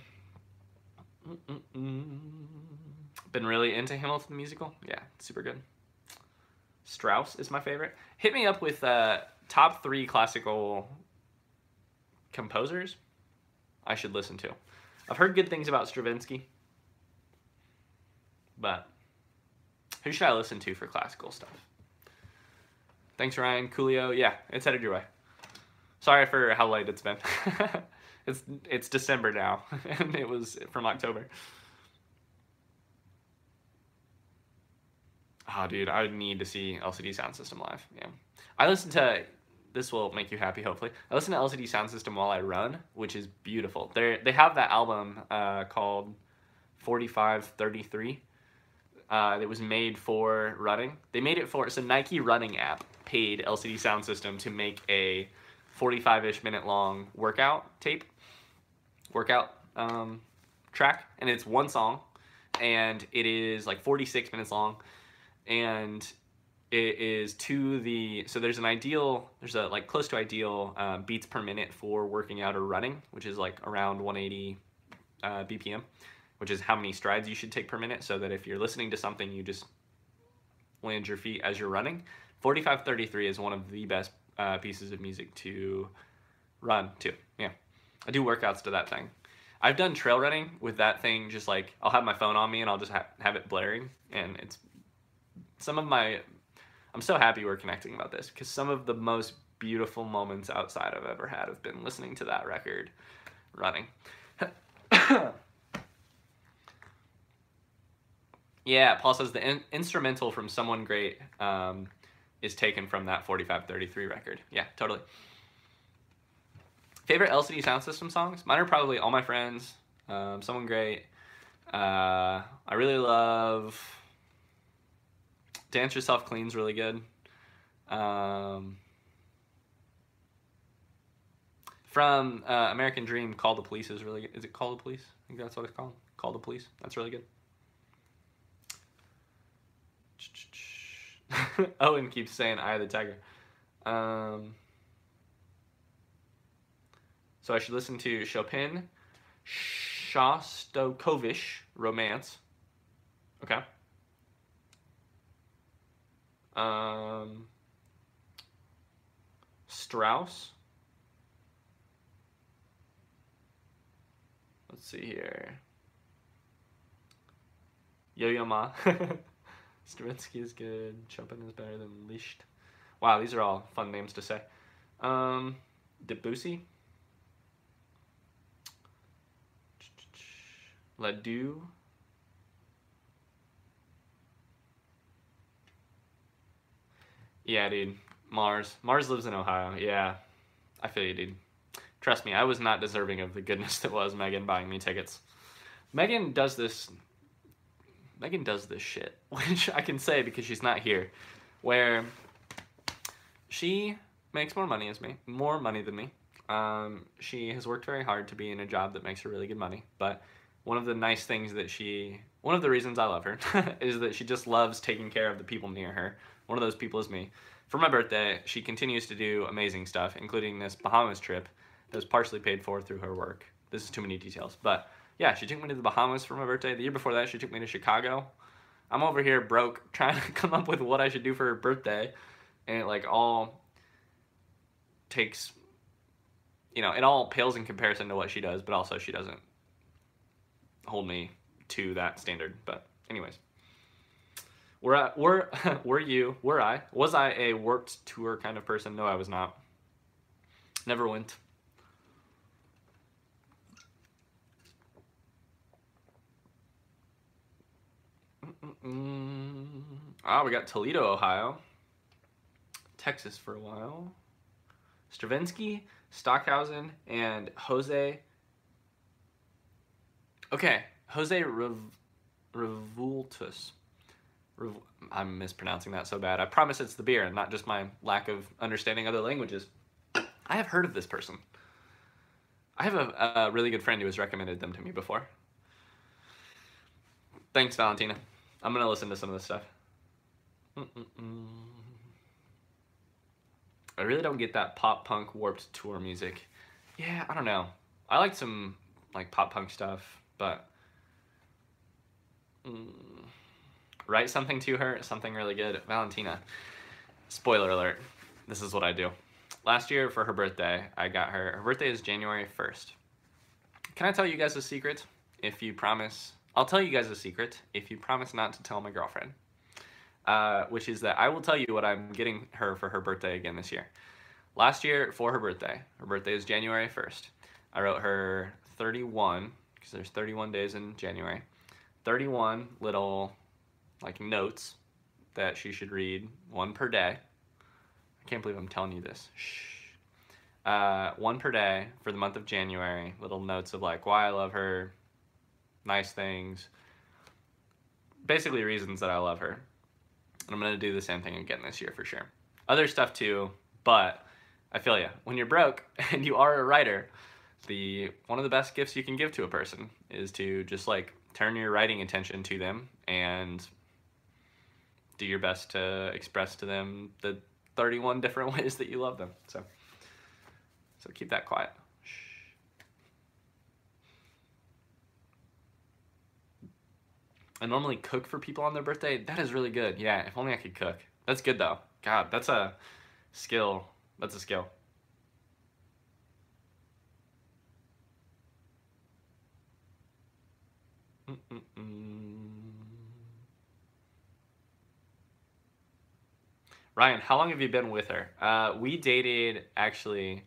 Been really into Hamilton the musical? Yeah, super good. Strauss is my favorite. Hit me up with top 3 classical composers I should listen to. I've heard good things about Stravinsky, but who should I listen to for classical stuff? Thanks, Ryan. Coolio. Yeah, it's headed your way. Sorry for how late it's been. It's December now, and it was from October. Oh, dude, I need to see LCD Sound System live. Yeah, I listen to... This will make you happy, hopefully. I listen to LCD Sound System while I run, which is beautiful. They have that album called 4533 that was made for running. They made it for... It's a Nike running app paid LCD Sound System to make a 45-ish minute long workout track, and it's one song, and it is like 46 minutes long, and it is to the... So there's a like close to ideal beats per minute for working out or running, which is like around 180 BPM, which is how many strides you should take per minute, so that if you're listening to something, you just land your feet as you're running. 4533 is one of the best pieces of music to run to. Yeah, I do workouts to that thing. I've done trail running with that thing, just like, I'll have my phone on me and I'll just have it blaring, and it's some of my... I'm so happy we're connecting about this, because some of the most beautiful moments outside I've ever had have been listening to that record running. Yeah, Paul says the instrumental from Someone Great is taken from that 4533 record. Yeah, totally. Favorite LCD Sound System songs? Mine are probably All My Friends, Someone Great. I really love Dance Yourself Clean's really good. From American Dream, Call the Police is really good. Is it Call the Police? I think that's what it's called. Call the Police. That's really good. Owen keeps saying Eye of the Tiger. So I should listen to Chopin, Shostakovich, Romance. Okay. Strauss. Let's see here. Yo-Yo Ma. Stravinsky is good. Chopin is better than Liszt. Wow, these are all fun names to say. Debussy. Ledoux. Yeah, dude. Mars. Mars lives in Ohio. Yeah. I feel you, dude. Trust me, I was not deserving of the goodness that was Megan buying me tickets. Megan does this shit, which I can say because she's not here, where she makes more money than me. She has worked very hard to be in a job that makes her really good money, but one of the reasons I love her is that she just loves taking care of the people near her. One of those people is me. For my birthday, she continues to do amazing stuff, including this Bahamas trip that was partially paid for through her work. This is too many details, but yeah, she took me to the Bahamas for my birthday. The year before that, she took me to Chicago. I'm over here broke, trying to come up with what I should do for her birthday, and it like all takes, it all pales in comparison to what she does, but also she doesn't hold me to that standard. But anyways, Was I a Warped Tour kind of person? No, I was not. Never went. We got Toledo, Ohio. Texas for a while. Stravinsky, Stockhausen, and Jose. Okay, Jose Revoltus. I'm mispronouncing that so bad. I promise it's the beer and not just my lack of understanding other languages. I have heard of this person. I have a really good friend who has recommended them to me before. Thanks, Valentina. I'm going to listen to some of this stuff. I really don't get that pop punk Warped Tour music. Yeah, I don't know. I like some like pop punk stuff, but write something to her, something really good. Valentina, spoiler alert, this is what I do. Last year for her birthday, I got her birthday is January 1st. Can I tell you guys a secret? If you promise, I'll tell you guys a secret if you promise not to tell my girlfriend. Which is that I will tell you what I'm getting her for her birthday again this year. Last year for her birthday is January 1st. I wrote her 31, because there's 31 days in January, 31 little like notes that she should read, one per day. I can't believe I'm telling you this. Shh. One per day for the month of January, little notes of like why I love her, nice things, basically reasons that I love her. And I'm going to do the same thing again this year for sure. Other stuff too, but I feel ya. When you're broke and you are a writer, one of the best gifts you can give to a person is to just like turn your writing attention to them and do your best to express to them the 31 different ways that you love them. So keep that quiet. Shh. I normally cook for people on their birthday. That is really good. Yeah, if only I could cook. That's good though. God, that's a skill. That's a skill. Ryan, how long have you been with her? We dated actually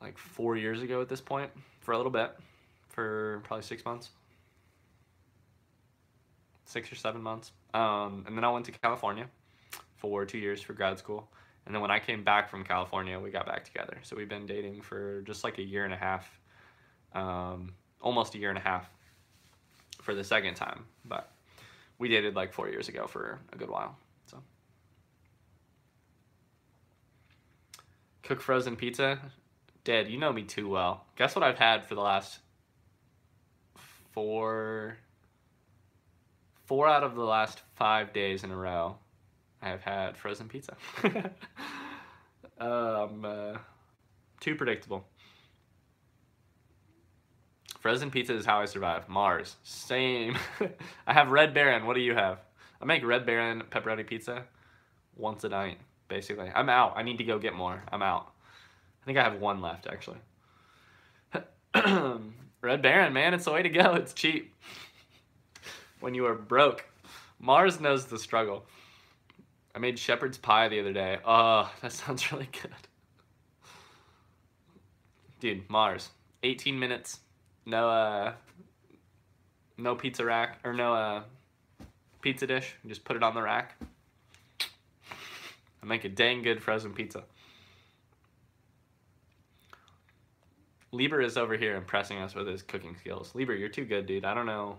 like 4 years ago at this point, for a little bit, for probably 6 months. 6 or 7 months. And then I went to California for 2 years for grad school. And then when I came back from California, we got back together. So we've been dating for just like a year and a half, almost a year and a half for the second time. But we dated like 4 years ago for a good while. So cook frozen pizza? Dad, you know me too well. Guess what I've had for the last four out of the last 5 days in a row, I have had frozen pizza. Too predictable. Frozen pizza is how I survive. Mars, same. I have Red Baron. What do you have? I make Red Baron pepperoni pizza once a night, basically. I'm out. I need to go get more. I'm out. I think I have one left, actually. Red Baron, man, it's the way to go. It's cheap. When you are broke. Mars knows the struggle. I made shepherd's pie the other day. Oh, that sounds really good. Dude, Mars. 18 minutes. No pizza rack, or no pizza dish. Just put it on the rack. I make a dang good frozen pizza. Lieber is over here impressing us with his cooking skills. Lieber, you're too good, dude. I don't know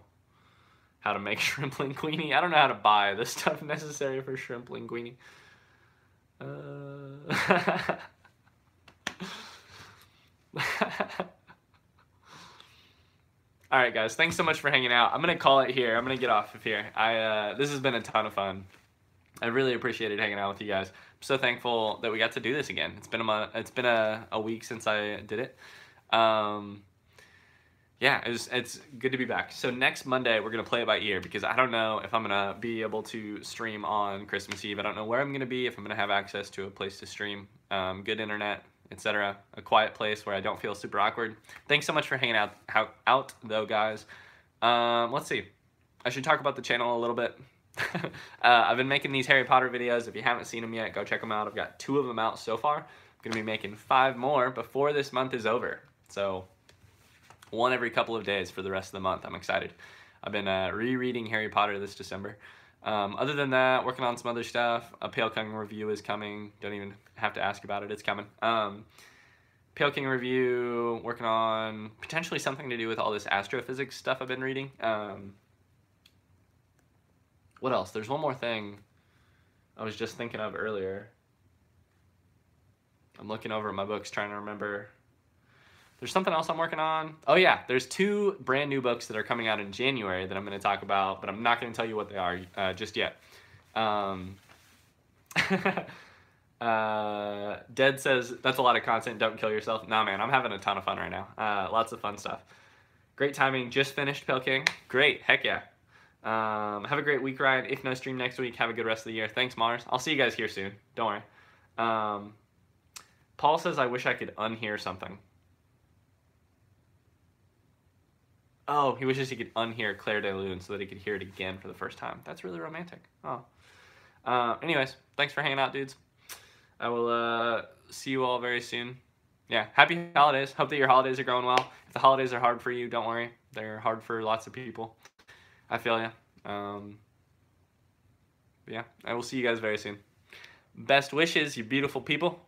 how to make shrimp linguine. I don't know how to buy the stuff necessary for shrimp linguine. All right, guys. Thanks so much for hanging out. I'm going to call it here. I'm going to get off of here. This has been a ton of fun. I really appreciated hanging out with you guys. I'm so thankful that we got to do this again. It's been a month. It's been a week since I did it. Yeah, it's good to be back. So next Monday, we're going to play it by ear because I don't know if I'm going to be able to stream on Christmas Eve. I don't know where I'm going to be, if I'm going to have access to a place to stream, good internet, etc. A quiet place where I don't feel super awkward. Thanks so much for hanging out though, guys. Let's see. I should talk about the channel a little bit. I've been making these Harry Potter videos. If you haven't seen them yet, go check them out. I've got 2 of them out so far. I'm going to be making 5 more before this month is over. So 1 every couple of days for the rest of the month. I'm excited. I've been rereading Harry Potter this December. Other than that, working on some other stuff. A Pale King review is coming. Don't even have to ask about it. It's coming. Pale King review, working on potentially something to do with all this astrophysics stuff I've been reading. What else? There's one more thing I was just thinking of earlier. I'm looking over at my books trying to remember. There's something else I'm working on. Oh yeah, there's 2 brand new books that are coming out in January that I'm going to talk about, but I'm not going to tell you what they are just yet. Dead says, that's a lot of content, don't kill yourself. Nah man, I'm having a ton of fun right now. Lots of fun stuff. Great timing, just finished Pale King. Great, heck yeah. Have a great week, Ryan. If no stream next week, have a good rest of the year. Thanks, Mars. I'll see you guys here soon. Don't worry. Paul says, I wish I could unhear something. Oh, he wishes he could unhear Claire de Lune so that he could hear it again for the first time. That's really romantic. Oh. Anyways, thanks for hanging out, dudes. I will see you all very soon. Yeah, happy holidays. Hope that your holidays are going well. If the holidays are hard for you, don't worry. They're hard for lots of people. I feel you. But yeah, I will see you guys very soon. Best wishes, you beautiful people.